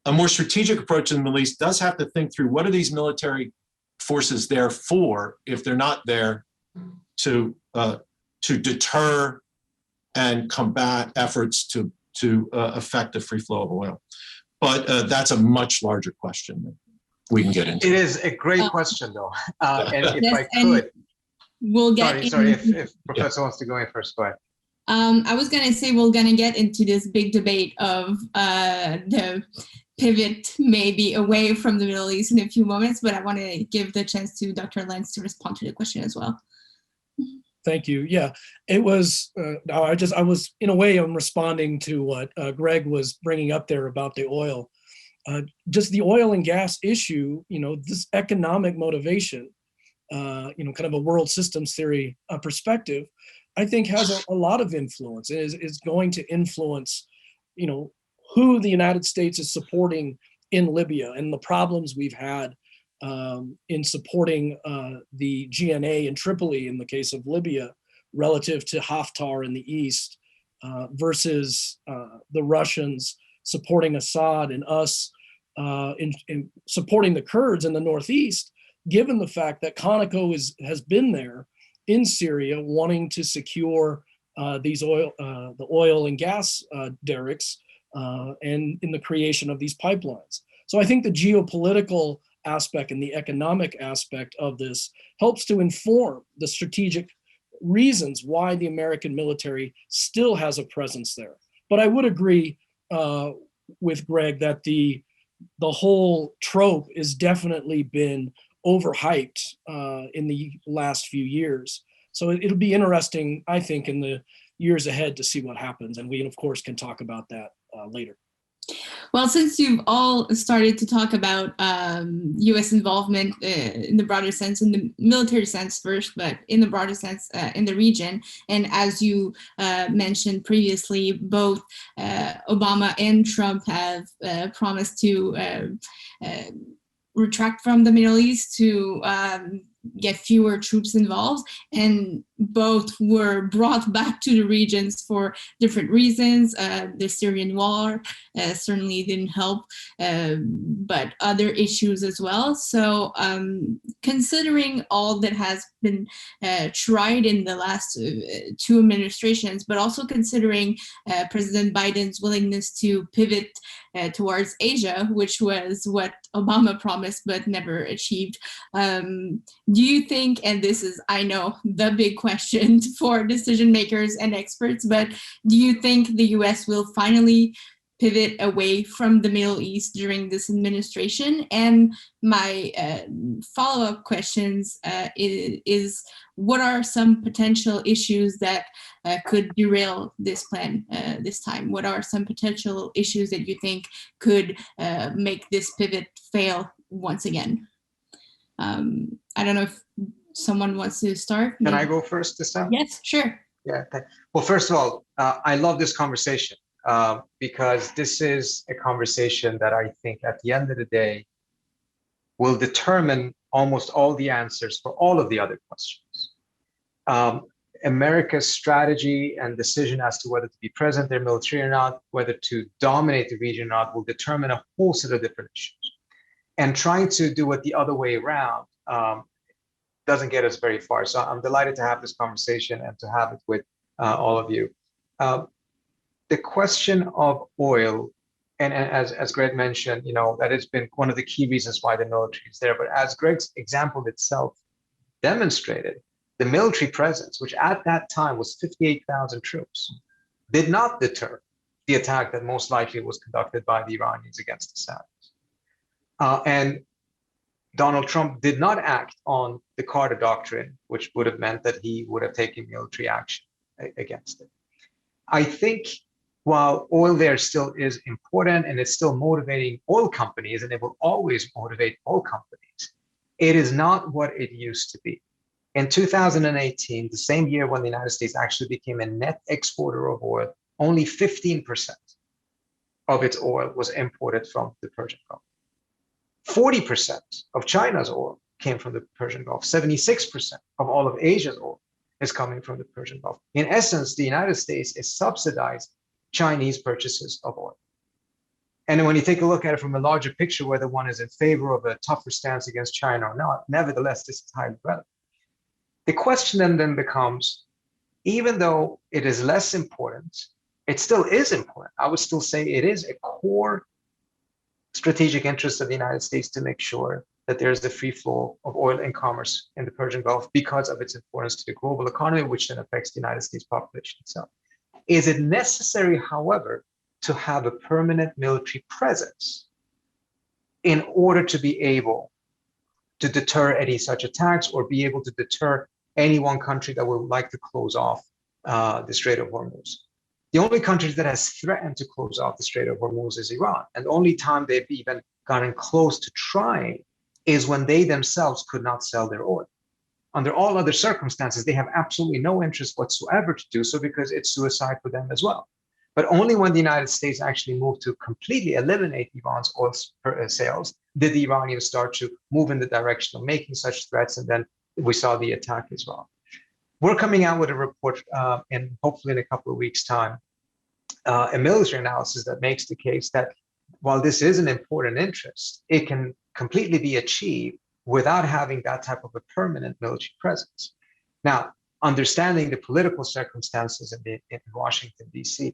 Speaker 2: a more strategic approach in the Middle East does have to think through what are these military forces there for if they're not there to deter and combat efforts to affect the free flow of oil. But that's a much larger question that we can get into.
Speaker 4: It is a great question, though. And if I could,
Speaker 1: we'll get.
Speaker 4: Sorry, if Professor wants to go in first, go ahead.
Speaker 1: I was going to say we're going to get into this big debate of the pivot maybe away from the Middle East in a few moments, but I want to give the chance to Dr. Lenz to respond to the question as well.
Speaker 3: Thank you. Yeah, it was, I was, in a way, I'm responding to what Greg was bringing up there about the oil. Just the oil and gas issue, you know, this economic motivation, you know, kind of a world systems theory perspective, I think has a lot of influence, is going to influence, you know, who the United States is supporting in Libya and the problems we've had in supporting the GNA in Tripoli in the case of Libya relative to Haftar in the east versus the Russians supporting Assad and us in supporting the Kurds in the northeast, given the fact that Conoco has been there in Syria wanting to secure these the oil and gas derricks and in the creation of these pipelines. So I think the geopolitical aspect and the economic aspect of this helps to inform the strategic reasons why the American military still has a presence there. But I would agree with Greg that the whole trope has definitely been overhyped in the last few years. So it'll be interesting, I think, in the years ahead to see what happens. And we, of course, can talk about that later.
Speaker 1: Well, since you've all started to talk about U.S. involvement in the broader sense, in the military sense first, but in the broader sense in the region, and as you mentioned previously, both Obama and Trump have promised to retract from the Middle East, to get fewer troops involved, and both were brought back to the regions for different reasons. The Syrian war certainly didn't help, but other issues as well. So considering all that has been tried in the last two administrations, but also considering President Biden's willingness to pivot towards Asia, which was what Obama promised but never achieved. Do you think, and this is, I know, the big question for decision makers and experts, but do you think the US will finally pivot away from the Middle East during this administration? And my follow-up questions is what are some potential issues that could derail this plan this time? What are some potential issues that you think could make this pivot fail once again? I don't know if someone wants to start.
Speaker 4: Can I go first this time?
Speaker 1: Yes, sure.
Speaker 4: Yeah. Well, first of all, I love this conversation because this is a conversation that I think at the end of the day will determine almost all the answers for all of the other questions. America's strategy and decision as to whether to be present there militarily or not, whether to dominate the region or not, will determine a whole set of different issues. And trying to do it the other way around doesn't get us very far. So I'm delighted to have this conversation and to have it with all of you. The question of oil, and as Greg mentioned, you know, that has been one of the key reasons why the military is there. But as Greg's example itself demonstrated, the military presence, which at that time was 58,000 troops, did not deter the attack that most likely was conducted by the Iranians against the Saudis. And Donald Trump did not act on the Carter Doctrine, which would have meant that he would have taken military action against it. I think while oil there still is important and it's still motivating oil companies, and it will always motivate oil companies, it is not what it used to be. In 2018, the same year when the United States actually became a net exporter of oil, only 15% of its oil was imported from the Persian Gulf. 40% of China's oil came from the Persian Gulf. 76% of all of Asia's oil is coming from the Persian Gulf. In essence, the United States is subsidized Chinese purchases of oil. And when you take a look at it from a larger picture, whether one is in favor of a tougher stance against China or not, nevertheless, this is highly relevant. The question then becomes, even though it is less important, it still is important. I would still say it is a core strategic interest of the United States to make sure that there is a free flow of oil and commerce in the Persian Gulf because of its importance to the global economy, which then affects the United States population itself. Is it necessary, however, to have a permanent military presence in order to be able to deter any such attacks or be able to deter any one country that would like to close off the Strait of Hormuz? The only country that has threatened to close off the Strait of Hormuz is Iran. And the only time they've even gotten close to trying is when they themselves could not sell their oil. Under all other circumstances, they have absolutely no interest whatsoever to do so because it's suicide for them as well. But only when the United States actually moved to completely eliminate Iran's oil sales did the Iranians start to move in the direction of making such threats. And then we saw the attack as well. We're coming out with a report in hopefully in a couple of weeks' time, a military analysis that makes the case that while this is an important interest, it can completely be achieved without having that type of a permanent military presence. Now, understanding the political circumstances in Washington, D.C.,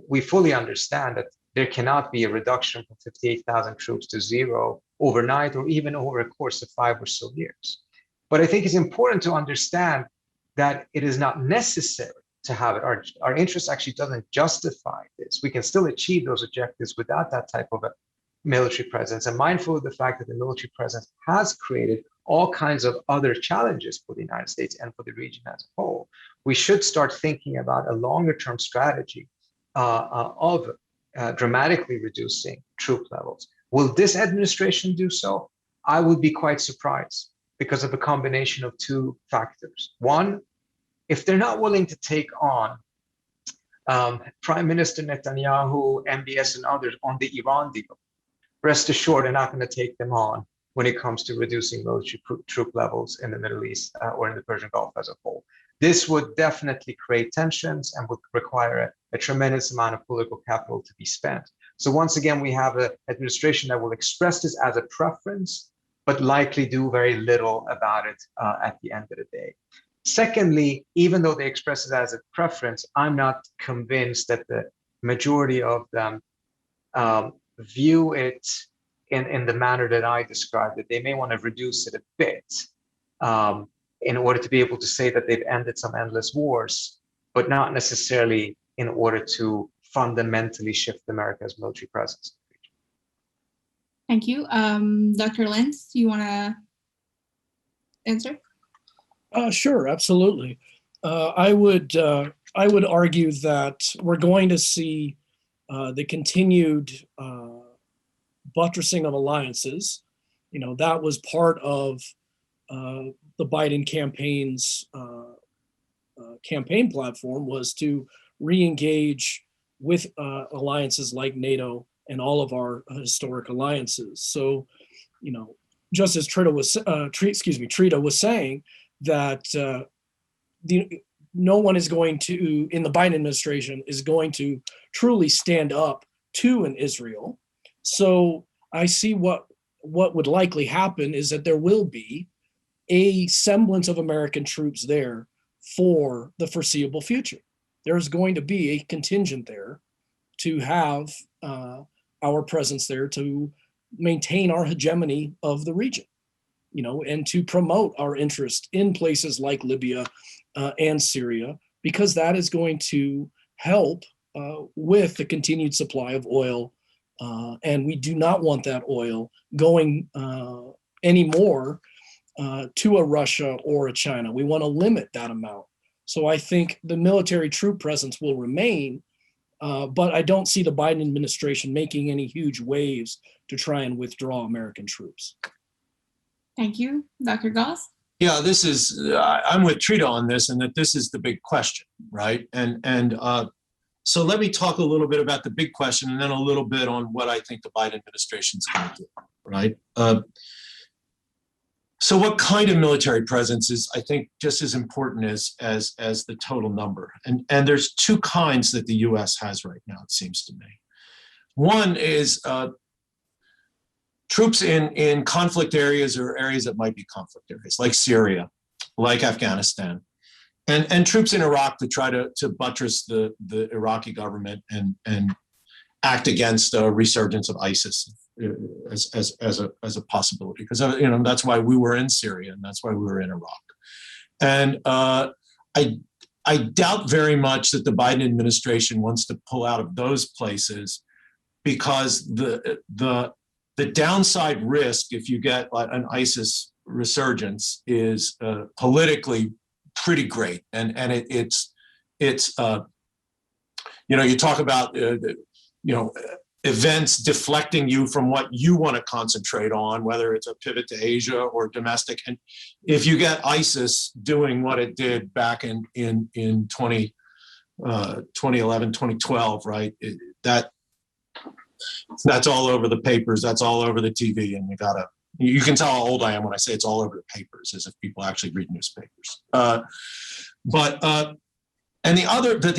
Speaker 4: we fully understand that there cannot be a reduction from 58,000 troops to zero overnight or even over a course of 5 or so years. But I think it's important to understand that it is not necessary to have it. Our interest actually doesn't justify this. We can still achieve those objectives without that type of a military presence, and mindful of the fact that the military presence has created all kinds of other challenges for the United States and for the region as a whole. We should start thinking about a longer-term strategy of dramatically reducing troop levels. Will this administration do so? I would be quite surprised because of a combination of two factors. One, if they're not willing to take on Prime Minister Netanyahu, MBS, and others on the Iran deal, rest assured they're not going to take them on when it comes to reducing military troop levels in the Middle East or in the Persian Gulf as a whole. This would definitely create tensions and would require a tremendous amount of political capital to be spent. So once again, we have an administration that will express this as a preference, but likely do very little about it at the end of the day. Secondly, even though they express it as a preference, I'm not convinced that the majority of them view it in the manner that I described it. They may want to reduce it a bit in order to be able to say that they've ended some endless wars, but not necessarily in order to fundamentally shift America's military presence.
Speaker 1: Thank you. Dr. Lentz, do you want to answer?
Speaker 3: Sure, absolutely. I would argue that we're going to see the continued buttressing of alliances. You know, that was part of the Biden campaign's campaign platform, was to re-engage with alliances like NATO and all of our historic alliances. So, you know, just as Trita was saying, that no one is going to, in the Biden administration, is going to truly stand up to an Israel. So I see what would likely happen is that there will be a semblance of American troops there for the foreseeable future. There's going to be a contingent there to have our presence there to maintain our hegemony of the region, you know, and to promote our interest in places like Libya and Syria, because that is going to help with the continued supply of oil. And we do not want that oil going anymore to a Russia or a China. We want to limit that amount. So I think the military troop presence will remain, but I don't see the Biden administration making any huge waves to try and withdraw American troops.
Speaker 1: Thank you. Dr. Goss?
Speaker 2: Yeah, this is, I'm with Trita on this, and that this is the big question, right? And so let me talk a little bit about the big question and then a little bit on what I think the Biden administration is going to do, right? So what kind of military presence is, I think, just as important as the total number? And there's two kinds that the US has right now, it seems to me. One is troops in conflict areas or areas that might be conflict areas, like Syria, like Afghanistan, and troops in Iraq to try to buttress the Iraqi government and act against a resurgence of ISIS as a possibility, because that's why we were in Syria and that's why we were in Iraq. And I doubt very much that the Biden administration wants to pull out of those places, because the downside risk if you get an ISIS resurgence is politically pretty great, and it's you talk about events deflecting you from what you want to concentrate on, whether it's a pivot to Asia or domestic. And if you get ISIS doing what it did back in 2011, 2012, right, that's all over the papers, that's all over the TV, and you can tell how old I am when I say it's all over the papers, as if people actually read newspapers. And the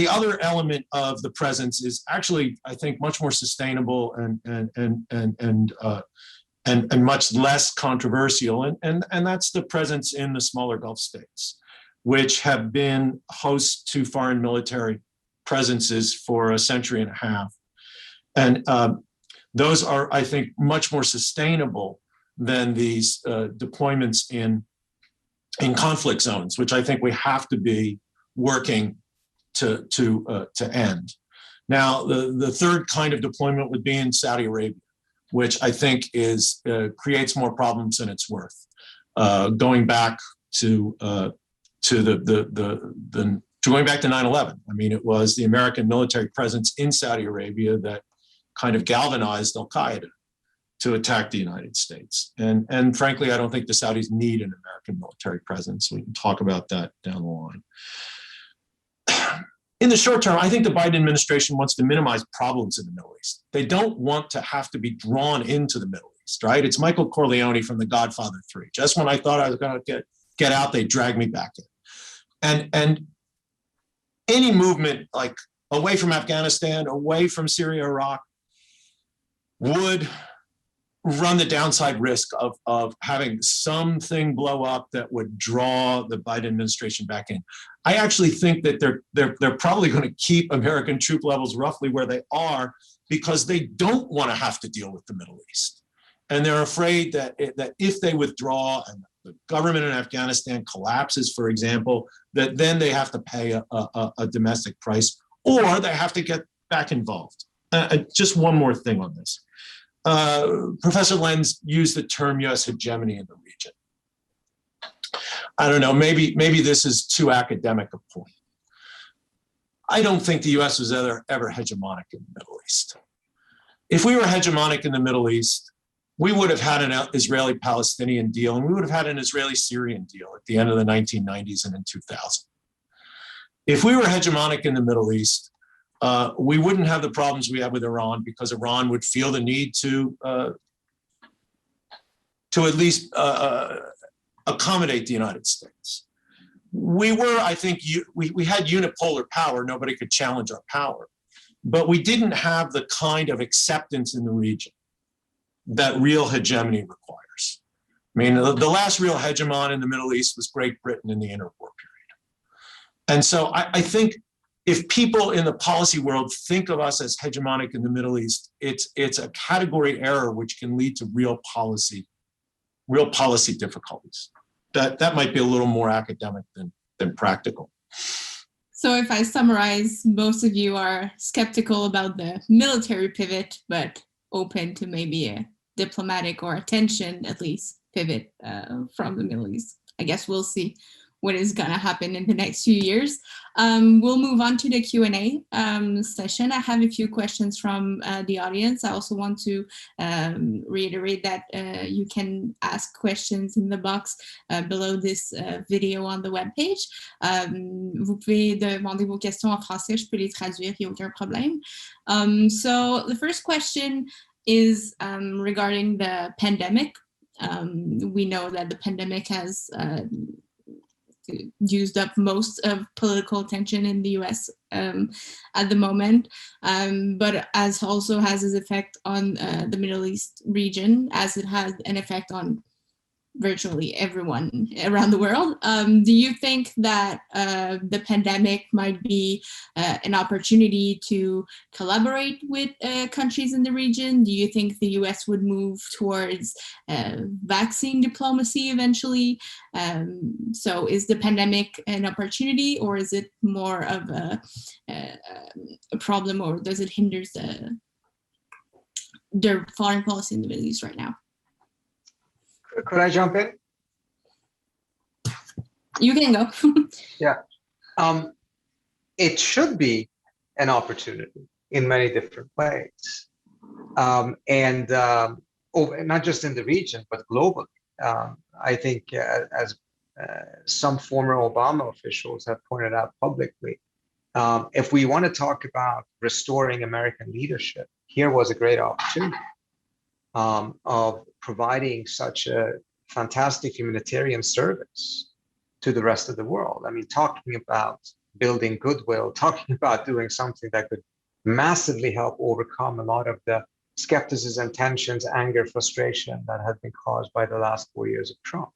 Speaker 2: other element of the presence is actually, I think, much more sustainable and much less controversial, and that's the presence in the smaller Gulf states, which have been hosts to foreign military presences for a century and a half, and those are, I think, much more sustainable than these deployments in conflict zones, which I think we have to be working to end. Now, the third kind of deployment would be in Saudi Arabia, which I think creates more problems than it's worth. Going back to 9/11, I mean, it was the American military presence in Saudi Arabia that kind of galvanized Al Qaeda to attack the United States. And frankly, I don't think the Saudis need an American military presence. We can talk about that down the line. In the short term, I think the Biden administration wants to minimize problems in the Middle East. They don't want to have to be drawn into the Middle East, right? It's Michael Corleone from The Godfather 3. Just when I thought I was going to get out, they drag me back in. And any movement like away from Afghanistan, away from Syria, Iraq, would run the downside risk of having something blow up that would draw the Biden administration back in. I actually think that they're probably going to keep American troop levels roughly where they are, because they don't want to have to deal with the Middle East. And they're afraid that if they withdraw and the government in Afghanistan collapses, for example, that then they have to pay a domestic price, or they have to get back involved. Just one more thing on this. Professor Lenz used the term U.S. hegemony in the region. I don't know, maybe this is too academic a point. I don't think the U.S. was ever hegemonic in the Middle East. If we were hegemonic in the Middle East, we would have had an Israeli-Palestinian deal, and we would have had an Israeli-Syrian deal at the end of the 1990s and in 2000. If we were hegemonic in the Middle East, we wouldn't have the problems we have with Iran, because Iran would feel the need to at least accommodate the United States. We were, I think, we had unipolar power. Nobody could challenge our power. But we didn't have the kind of acceptance in the region that real hegemony requires. I mean, the last real hegemon in the Middle East was Great Britain in the interwar period. And so I think if people in the policy world think of us as hegemonic in the Middle East, it's a category error which can lead to real policy difficulties. That might be a little more academic than practical.
Speaker 1: So if I summarize, most of you are skeptical about the military pivot, but open to maybe a diplomatic or a tension, at least. pivot from the Middle East. I guess we'll see what is going to happen in the next few years. We'll move on to the Q&A session. I have a few questions from the audience. I also want to reiterate that you can ask questions in the box below this video on the webpage. Vous pouvez demander vos questions en français, je peux les traduire, il n'y a aucun problème. So the first question is regarding the pandemic. We know that the pandemic has used up most of political attention in the US at the moment, but as also has its effect on the Middle East region, as it has an effect on virtually everyone around the world. Do you think that the pandemic might be an opportunity to collaborate with countries in the region? Do you think the US would move towards vaccine diplomacy eventually? So is the pandemic an opportunity, or is it more of a problem, or does it hinder their foreign policy in the Middle East right now?
Speaker 4: Could I jump in?
Speaker 1: You can go.
Speaker 4: Yeah. It should be an opportunity in many different ways. And not just in the region, but globally. I think as some former Obama officials have pointed out publicly, if we want to talk about restoring American leadership, here was a great opportunity of providing such a fantastic humanitarian service to the rest of the world. I mean, talking about building goodwill, talking about doing something that could massively help overcome a lot of the skepticism, tensions, anger, frustration that has been caused by the last 4 years of Trump.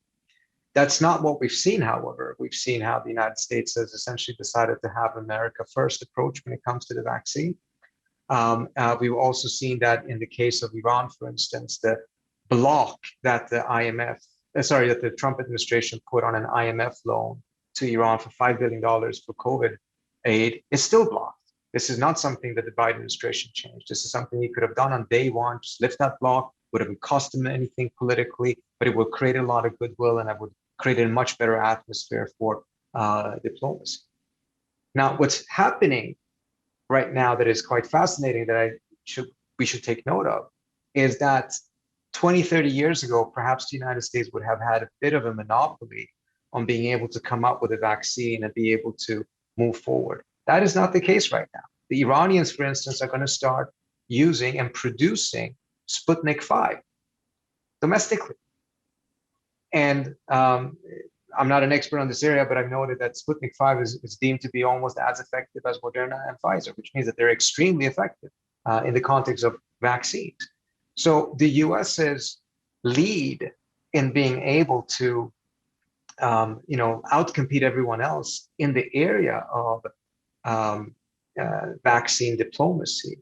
Speaker 4: That's not what we've seen, however. We've seen how the United States has essentially decided to have America first approach when it comes to the vaccine. We've also seen that in the case of Iran, for instance, the block that the that the Trump administration put on an IMF loan to Iran for $5 billion for COVID aid is still blocked. This is not something that the Biden administration changed. This is something he could have done on day one, just lift that block, wouldn't cost him anything politically, but it would create a lot of goodwill, and it would create a much better atmosphere for diplomacy. Now, what's happening right now that is quite fascinating that we should take note of is that 20, 30 years ago, perhaps the United States would have had a bit of a monopoly on being able to come up with a vaccine and be able to move forward. That is not the case right now. The Iranians, for instance, are going to start using and producing Sputnik 5 domestically. And I'm not an expert on this area, but I've noted that Sputnik 5 is deemed to be almost as effective as Moderna and Pfizer, which means that they're extremely effective in the context of vaccines. So the US's lead in being able to, outcompete everyone else in the area of vaccine diplomacy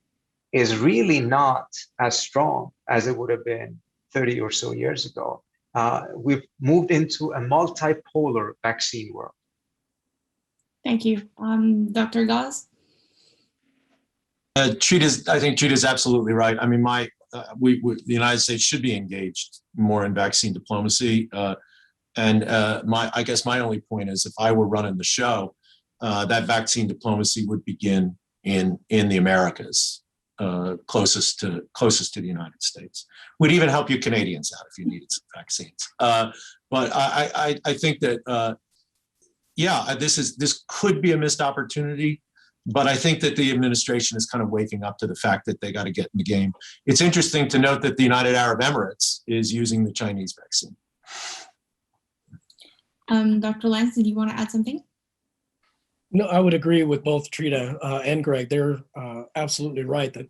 Speaker 4: is really not as strong as it would have been 30 or so years ago. We've moved into a multipolar vaccine world.
Speaker 1: Thank you. Dr. Gauze?
Speaker 2: I think Trita's absolutely right. I mean, the United States should be engaged more in vaccine diplomacy. I guess my only point is, if I were running the show, that vaccine diplomacy would begin in the Americas, closest to the United States. Would even help you Canadians out if you needed some vaccines. But I think that this could be a missed opportunity. But I think that the administration is kind of waking up to the fact that they got to get in the game. It's interesting to note that the United Arab Emirates is using the Chinese vaccine.
Speaker 1: Dr. Lance, did you want to add something?
Speaker 3: No, I would agree with both Trita and Greg. They're absolutely right that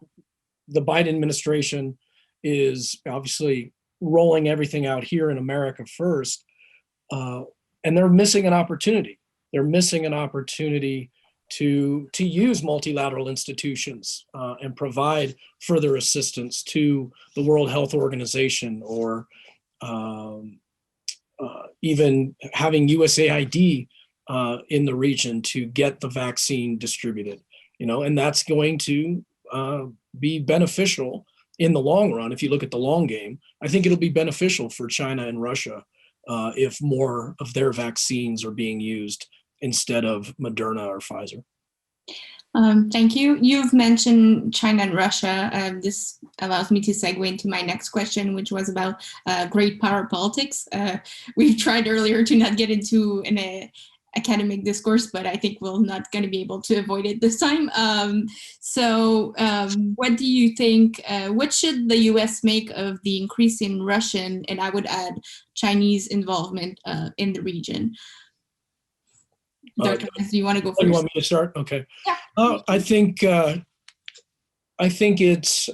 Speaker 3: the Biden administration is obviously rolling everything out here in America first, and they're missing an opportunity. They're missing an opportunity to use multilateral institutions and provide further assistance to the World Health Organization, or even having USAID in the region to get the vaccine distributed, and that's going to be beneficial in the long run, if you look at the long game, I think it'll be beneficial for China and Russia if more of their vaccines are being used instead of Moderna or Pfizer.
Speaker 1: Thank you. You've mentioned China and Russia. This allows me to segue into my next question, which was about great power politics. We've tried earlier to not get into an academic discourse, but I think we're not going to be able to avoid it this time. What do you think, what should the US make of the increase in Russian, and I would add Chinese involvement in the region? Dr. Do you want to go first?
Speaker 3: You want me to start? Okay.
Speaker 1: Yeah.
Speaker 3: I think it's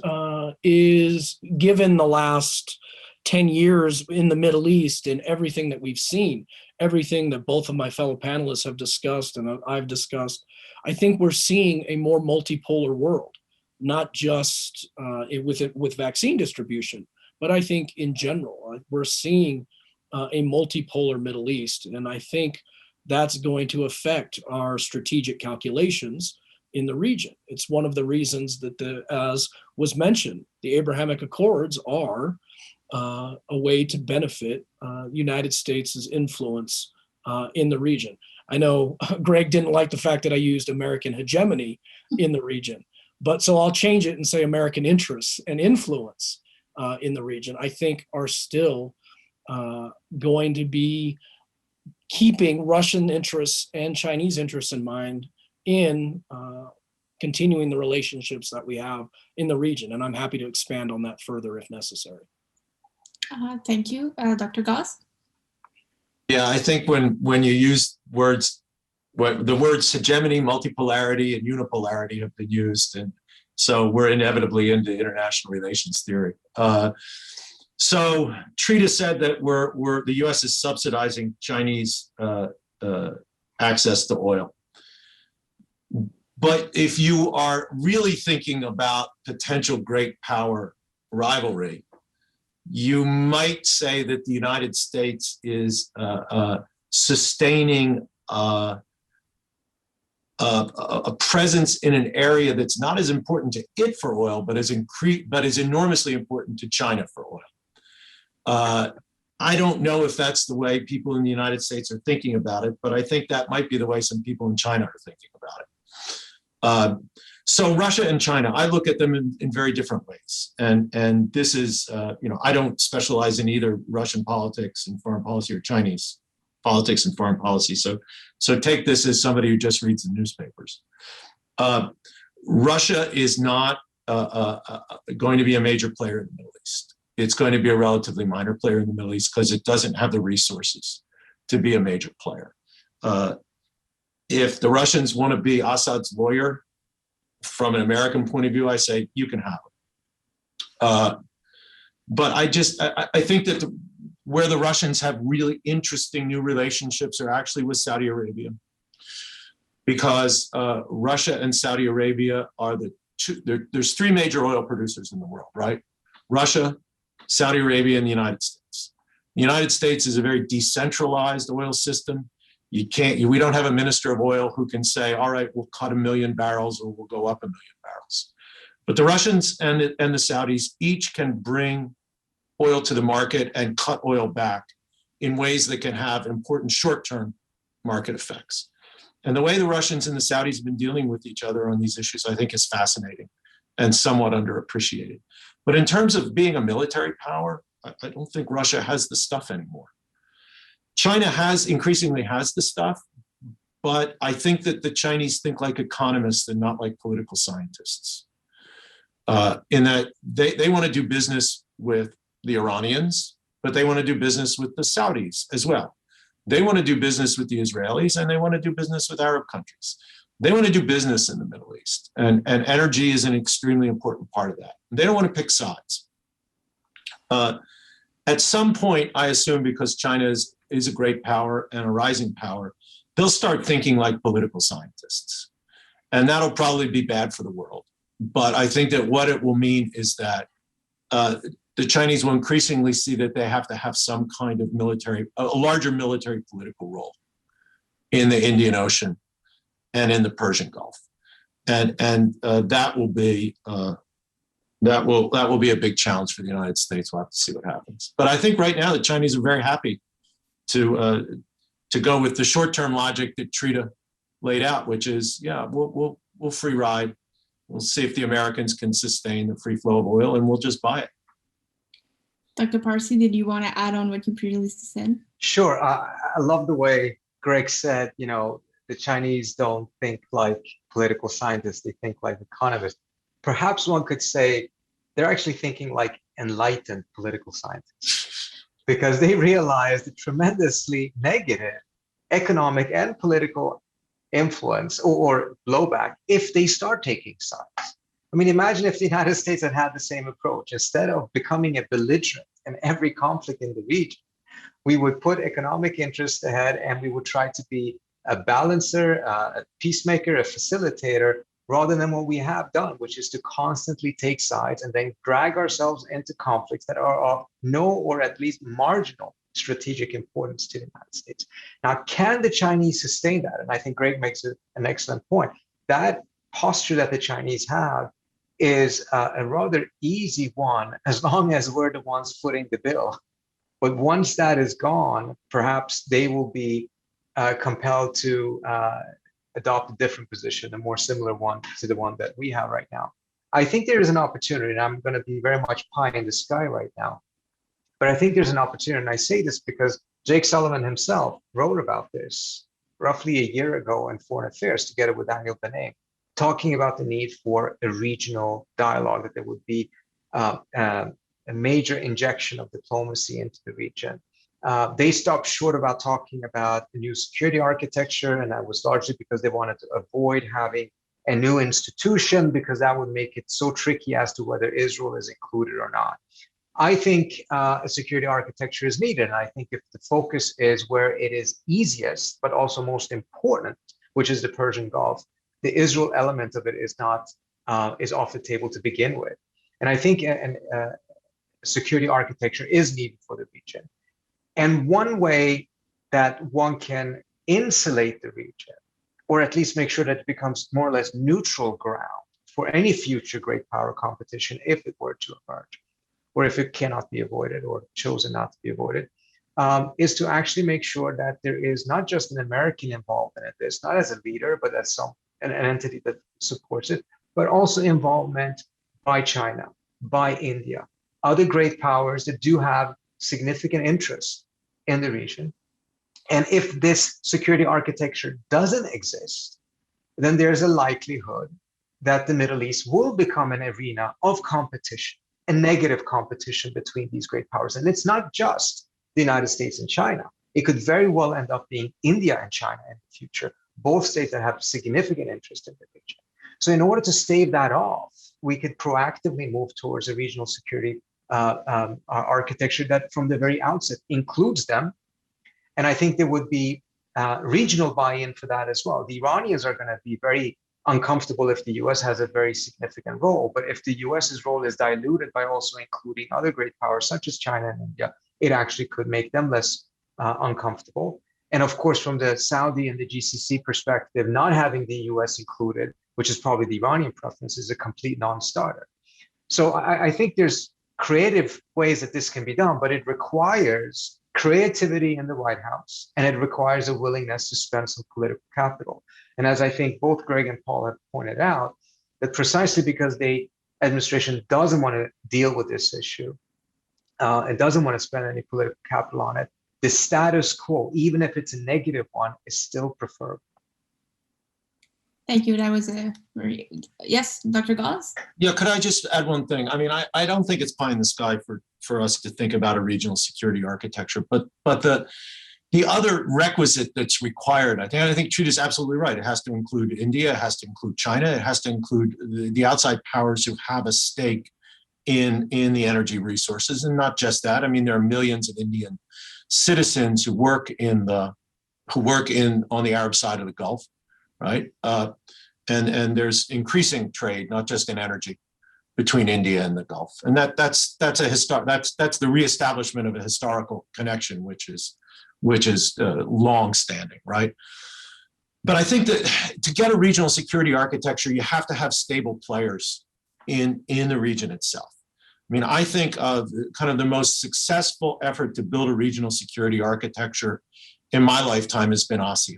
Speaker 3: is given the last 10 years in the Middle East and everything that we've seen, everything that both of my fellow panelists have discussed and I've discussed, I think we're seeing a more multipolar world, not just with vaccine distribution, but I think in general, we're seeing a multipolar Middle East. And I think that's going to affect our strategic calculations in the region. It's one of the reasons that, as was mentioned, the Abrahamic Accords are a way to benefit United States' influence in the region. I know Greg didn't like the fact that I used American hegemony in the region, but so I'll change it and say American interests and influence in the region, I think are still going to be keeping Russian interests and Chinese interests in mind in continuing the relationships that we have in the region. And I'm happy to expand on that further if necessary.
Speaker 1: Thank you. Dr. Goss?
Speaker 2: Yeah, I think when you use words, the words hegemony, multipolarity, and unipolarity have been used, and so we're inevitably into international relations theory. So Trita said that the U.S. is subsidizing Chinese access to oil. But if you are really thinking about potential great power rivalry, you might say that the United States is sustaining a presence in an area that's not as important to it for oil, but is enormously important to China for oil. I don't know if that's the way people in the United States are thinking about it, but I think that might be the way some people in China are thinking about it. So Russia and China, I look at them in very different ways. And this is, I don't specialize in either Russian politics and foreign policy or Chinese politics and foreign policy. So take this as somebody who just reads the newspapers. Russia is not going to be a major player in the Middle East. It's going to be a relatively minor player in the Middle East because it doesn't have the resources to be a major player. If the Russians want to be Assad's lawyer, from an American point of view, I say you can have it. But I think that where the Russians have really interesting new relationships are actually with Saudi Arabia, because Russia and Saudi Arabia are there's three major oil producers in the world, right? Russia, Saudi Arabia, and the United States. The United States is a very decentralized oil system. We don't have a minister of oil who can say, all right, we'll cut 1 million barrels or we'll go up 1 million barrels. But the Russians and the Saudis each can bring oil to the market and cut oil back in ways that can have important short-term market effects. And the way the Russians and the Saudis have been dealing with each other on these issues, I think, is fascinating and somewhat underappreciated. But in terms of being a military power, I don't think Russia has the stuff anymore. China increasingly has the stuff, but I think that the Chinese think like economists and not like political scientists. In that they want to do business with the Iranians, but they want to do business with the Saudis as well. They want to do business with the Israelis, and they want to do business with Arab countries. They want to do business in the Middle East, and energy is an extremely important part of that. They don't want to pick sides. At some point, I assume, because China is a great power and a rising power, they'll start thinking like political scientists. And that'll probably be bad for the world. But I think that what it will mean is that the Chinese will increasingly see that they have to have some kind of a larger military political role in the Indian Ocean and in the Persian Gulf. And that will be that will be a big challenge for the United States. We'll have to see what happens. But I think right now the Chinese are very happy to go with the short-term logic that Trita laid out, which is, yeah, we'll free ride. We'll see if the Americans can sustain the free flow of oil, and we'll just buy it.
Speaker 1: Dr. Parsi, did you want to add on what you previously said?
Speaker 4: Sure. I love the way Greg said, you know, the Chinese don't think like political scientists, they think like economists. Perhaps one could say they're actually thinking like enlightened political scientists, because they realize the tremendously negative economic and political influence or blowback if they start taking sides. I mean, imagine if the United States had had the same approach. Instead of becoming a belligerent in every conflict in the region, we would put economic interests ahead and we would try to be a balancer, a peacemaker, a facilitator, rather than what we have done, which is to constantly take sides and then drag ourselves into conflicts that are of no or at least marginal strategic importance to the United States. Now, can the Chinese sustain that? And I think Greg makes an excellent point. That posture that the Chinese have is a rather easy one, as long as we're the ones footing the bill. But once that is gone, perhaps they will be compelled to adopt a different position, a more similar one to the one that we have right now. I think there is an opportunity, and I'm going to be very much pie in the sky right now, but I think there's an opportunity. And I say this because Jake Sullivan himself wrote about this roughly a year ago in Foreign Affairs, together with Daniel Benet, talking about the need for a regional dialogue, that there would be a major injection of diplomacy into the region. They stopped short about talking about the new security architecture, and that was largely because they wanted to avoid having a new institution, because that would make it so tricky as to whether Israel is included or not. I think a security architecture is needed, and I think if the focus is where it is easiest, but also most important, which is the Persian Gulf, the Israel element of it is not is off the table to begin with. And I think a security architecture is needed for the region. And one way that one can insulate the region, or at least make sure that it becomes more or less neutral ground for any future great power competition, if it were to emerge, or if it cannot be avoided or chosen not to be avoided, is to actually make sure that there is not just an American involvement in this, not as a leader, but as an entity that supports it, but also involvement by China, by India, other great powers that do have significant interest in the region. And if this security architecture doesn't exist, then there's a likelihood that the Middle East will become an arena of competition, a negative competition between these great powers. And it's not just the United States and China. It could very well end up being India and China in the future, both states that have significant interest in the region. So in order to stave that off, we could proactively move towards a regional security architecture that from the very outset includes them. And I think there would be regional buy-in for that as well. The Iranians are going to be very uncomfortable if the US has a very significant role, but if the US's role is diluted by also including other great powers such as China and India, it actually could make them less uncomfortable. And of course, from the Saudi and the GCC perspective, not having the US included, which is probably the Iranian preference, is a complete non-starter. So I think there's creative ways that this can be done, but it requires creativity in the White House, and it requires a willingness to spend some political capital. And as I think both Greg and Paul have pointed out, that precisely because the administration doesn't want to deal with this issue, and doesn't want to spend any political capital on it, the status quo, even if it's a negative one, is still preferable.
Speaker 1: Thank you. That was a very, yes, Dr. Gauss?
Speaker 2: Yeah, could I just add one thing? I mean, I don't think it's pie in the sky for us to think about a regional security architecture, but the other requisite that's required, I think Trita is absolutely right. It has to include India, it has to include China, it has to include the outside powers who have a stake in the energy resources, and not just that. I mean, there are millions of Indian citizens who work on the Arab side of the Gulf, right? And there's increasing trade, not just in energy, between India and the Gulf, and that's the reestablishment of a historical connection, which is long-standing, right? But I think that to get a regional security architecture, you have to have stable players in the region itself. I mean, I think of kind of the most successful effort to build a regional security architecture in my lifetime has been ASEAN.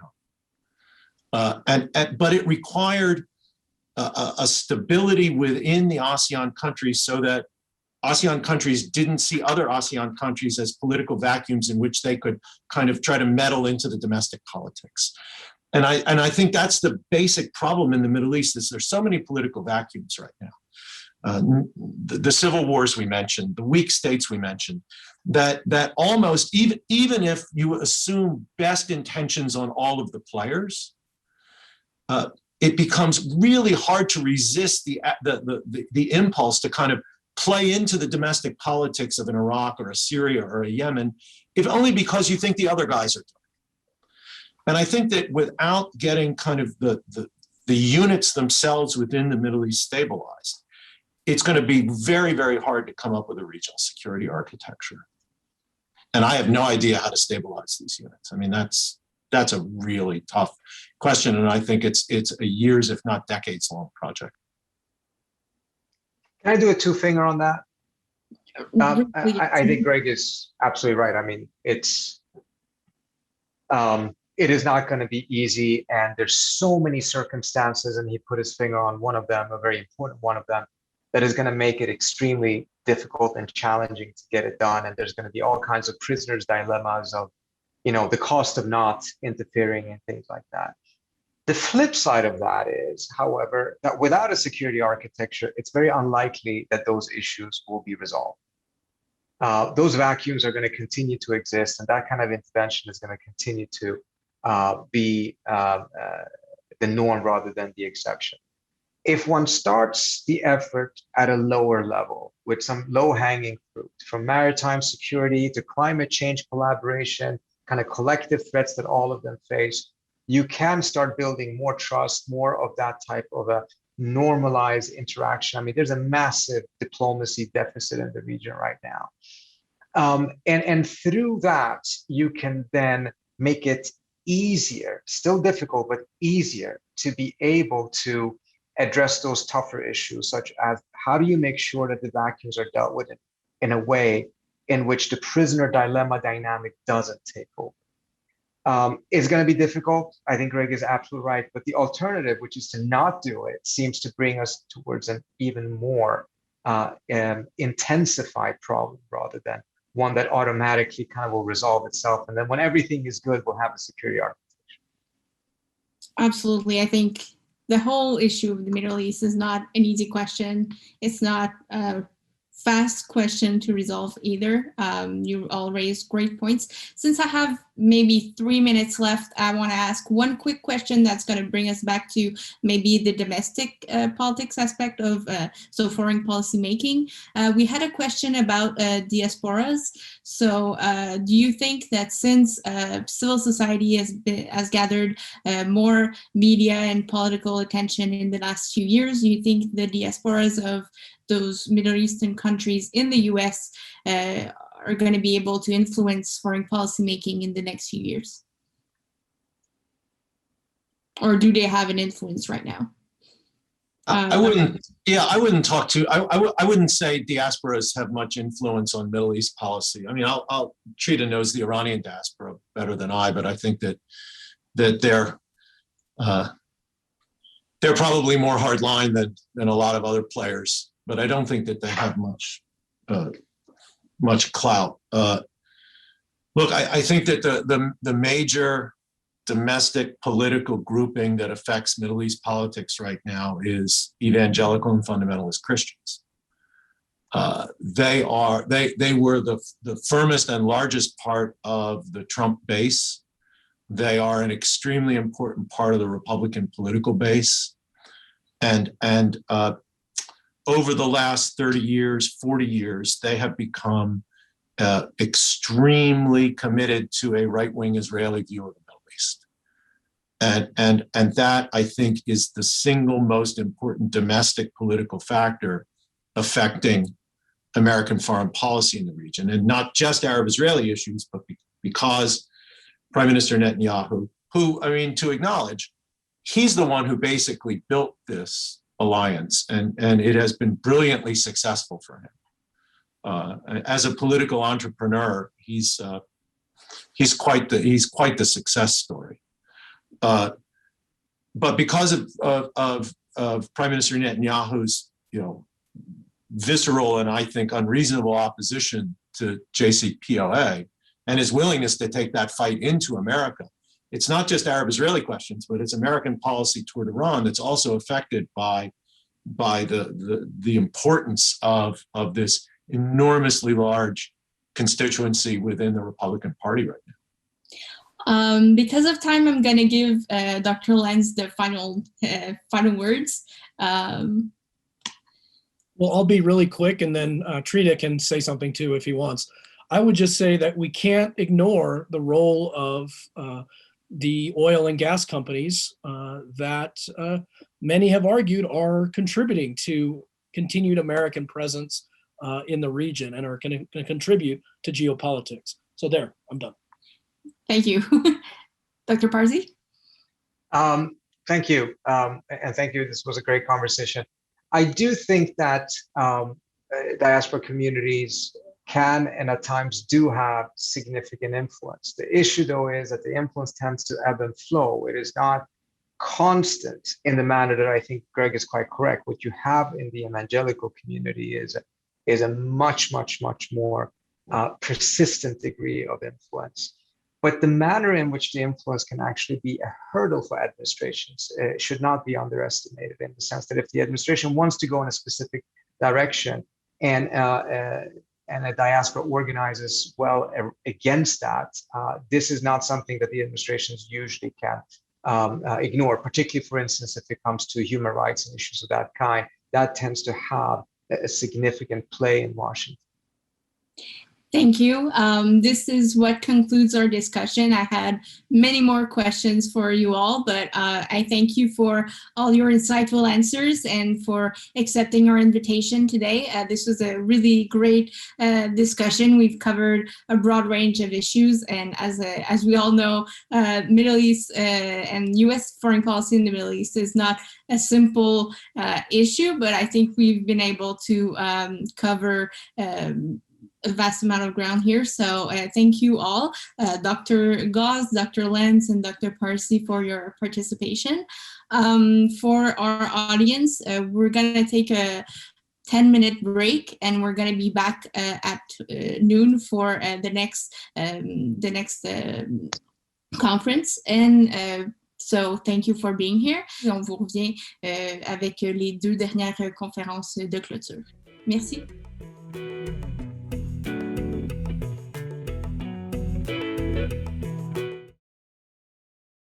Speaker 2: But it required a stability within the ASEAN countries so that ASEAN countries didn't see other ASEAN countries as political vacuums in which they could kind of try to meddle into the domestic politics. And I think that's the basic problem in the Middle East is there's so many political vacuums right now. The civil wars we mentioned, the weak states we mentioned, that almost even if you assume best intentions on all of the players, it becomes really hard to resist the impulse to kind of play into the domestic politics of an Iraq or a Syria or a Yemen, if only because you think the other guys are doing it. And I think that without getting kind of the units themselves within the Middle East stabilized, it's going to be very, very hard to come up with a regional security architecture. And I have no idea how to stabilize these units. I mean, that's a really tough question. And I think it's a years, if not decades long project.
Speaker 4: Can I do a two-finger on that? I think Greg is absolutely right. I mean, it is not going to be easy, and there's so many circumstances, and he put his finger on one of them, a very important one of them, that is going to make it extremely difficult and challenging to get it done. And there's going to be all kinds of prisoners' dilemmas of, the cost of not interfering and things like that. The flip side of that is, however, that without a security architecture, it's very unlikely that those issues will be resolved. Those vacuums are going to continue to exist, and that kind of intervention is going to continue to be the norm rather than the exception. If one starts the effort at a lower level with some low-hanging fruit, from maritime security to climate change collaboration, kind of collective threats that all of them face, you can start building more trust, more of that type of a normalized interaction. I mean, there's a massive diplomacy deficit in the region right now. And through that, you can then make it easier, still difficult, but easier to be able to address those tougher issues, such as how do you make sure that the vacuums are dealt with in a way in which the prisoner dilemma dynamic doesn't take over. It's going to be difficult. I think Greg is absolutely right. But the alternative, which is to not do it, seems to bring us towards an even more intensified problem rather than one that automatically kind of will resolve itself. And then when everything is good, we'll have a security architecture.
Speaker 1: Absolutely. I think the whole issue of the Middle East is not an easy question. It's not a fast question to resolve either. You all raised great points. Since I have maybe 3 minutes left, I want to ask one quick question that's going to bring us back to maybe the domestic politics aspect of foreign policy making. We had a question about diasporas. So do you think that since civil society has gathered more media and political attention in the last few years, do you think the diasporas of those Middle Eastern countries in the US are going to be able to influence foreign policy making in the next few years? Or do they have an influence right now?
Speaker 2: I wouldn't talk to, I wouldn't say diasporas have much influence on Middle East policy. I mean, Trita knows the Iranian diaspora better than I, but I think that they're probably more hardline than a lot of other players. But I don't think that they have much clout. Look, I think that the major domestic political grouping that affects Middle East politics right now is evangelical and fundamentalist Christians. They were the firmest and largest part of the Trump base. They are an extremely important part of the Republican political base, and over the last 30 years, 40 years, they have become extremely committed to a right-wing Israeli view of the Middle East. And that, I think, is the single most important domestic political factor affecting American foreign policy in the region. And not just Arab-Israeli issues, but because Prime Minister Netanyahu, who, I mean, to acknowledge, he's the one who basically built this alliance, and it has been brilliantly successful for him. As a political entrepreneur, he's quite the success story. But because of Prime Minister Netanyahu's visceral and I think unreasonable opposition to JCPOA and his willingness to take that fight into America, it's not just Arab-Israeli questions, but it's American policy toward Iran that's also affected by the importance of this enormously large constituency within the Republican Party right now.
Speaker 1: Because of time, I'm going to give Dr. Lenz the final words.
Speaker 3: Well, I'll be really quick, and then Trita can say something too if he wants. I would just say that we can't ignore the role of the oil and gas companies that many have argued are contributing to continued American presence in the region and are going to contribute to geopolitics. So there, I'm done.
Speaker 1: Thank you. Dr. Parsi?
Speaker 4: Thank you. And thank you. This was a great conversation. I do think that diaspora communities can and at times do have significant influence. The issue, though, is that the influence tends to ebb and flow. It is not constant in the manner that I think Greg is quite correct. What you have in the evangelical community is a much, much, much more persistent degree of influence. But the manner in which the influence can actually be a hurdle for administrations should not be underestimated, in the sense that if the administration wants to go in a specific direction and a diaspora organizes well against that, this is not something that the administrations usually can ignore, particularly, for instance, if it comes to human rights and issues of that kind. That tends to have a significant play in Washington.
Speaker 1: Thank you. This is what concludes our discussion. I had many more questions for you all, but I thank you for all your insightful answers and for accepting our invitation today. This was a really great discussion. We've covered a broad range of issues, and as we all know, Middle East and U.S. foreign policy in the Middle East is not a simple issue, but I think we've been able to cover a vast amount of ground here. So thank you all, Dr. Gauze, Dr. Lenz, and Dr. Parsi, for your participation. For our audience, we're going to take a 10-minute break, and we're going to be back at noon for the next conference. And so thank you for being here. On vous revient avec les 2 dernières conférences de clôture. Merci.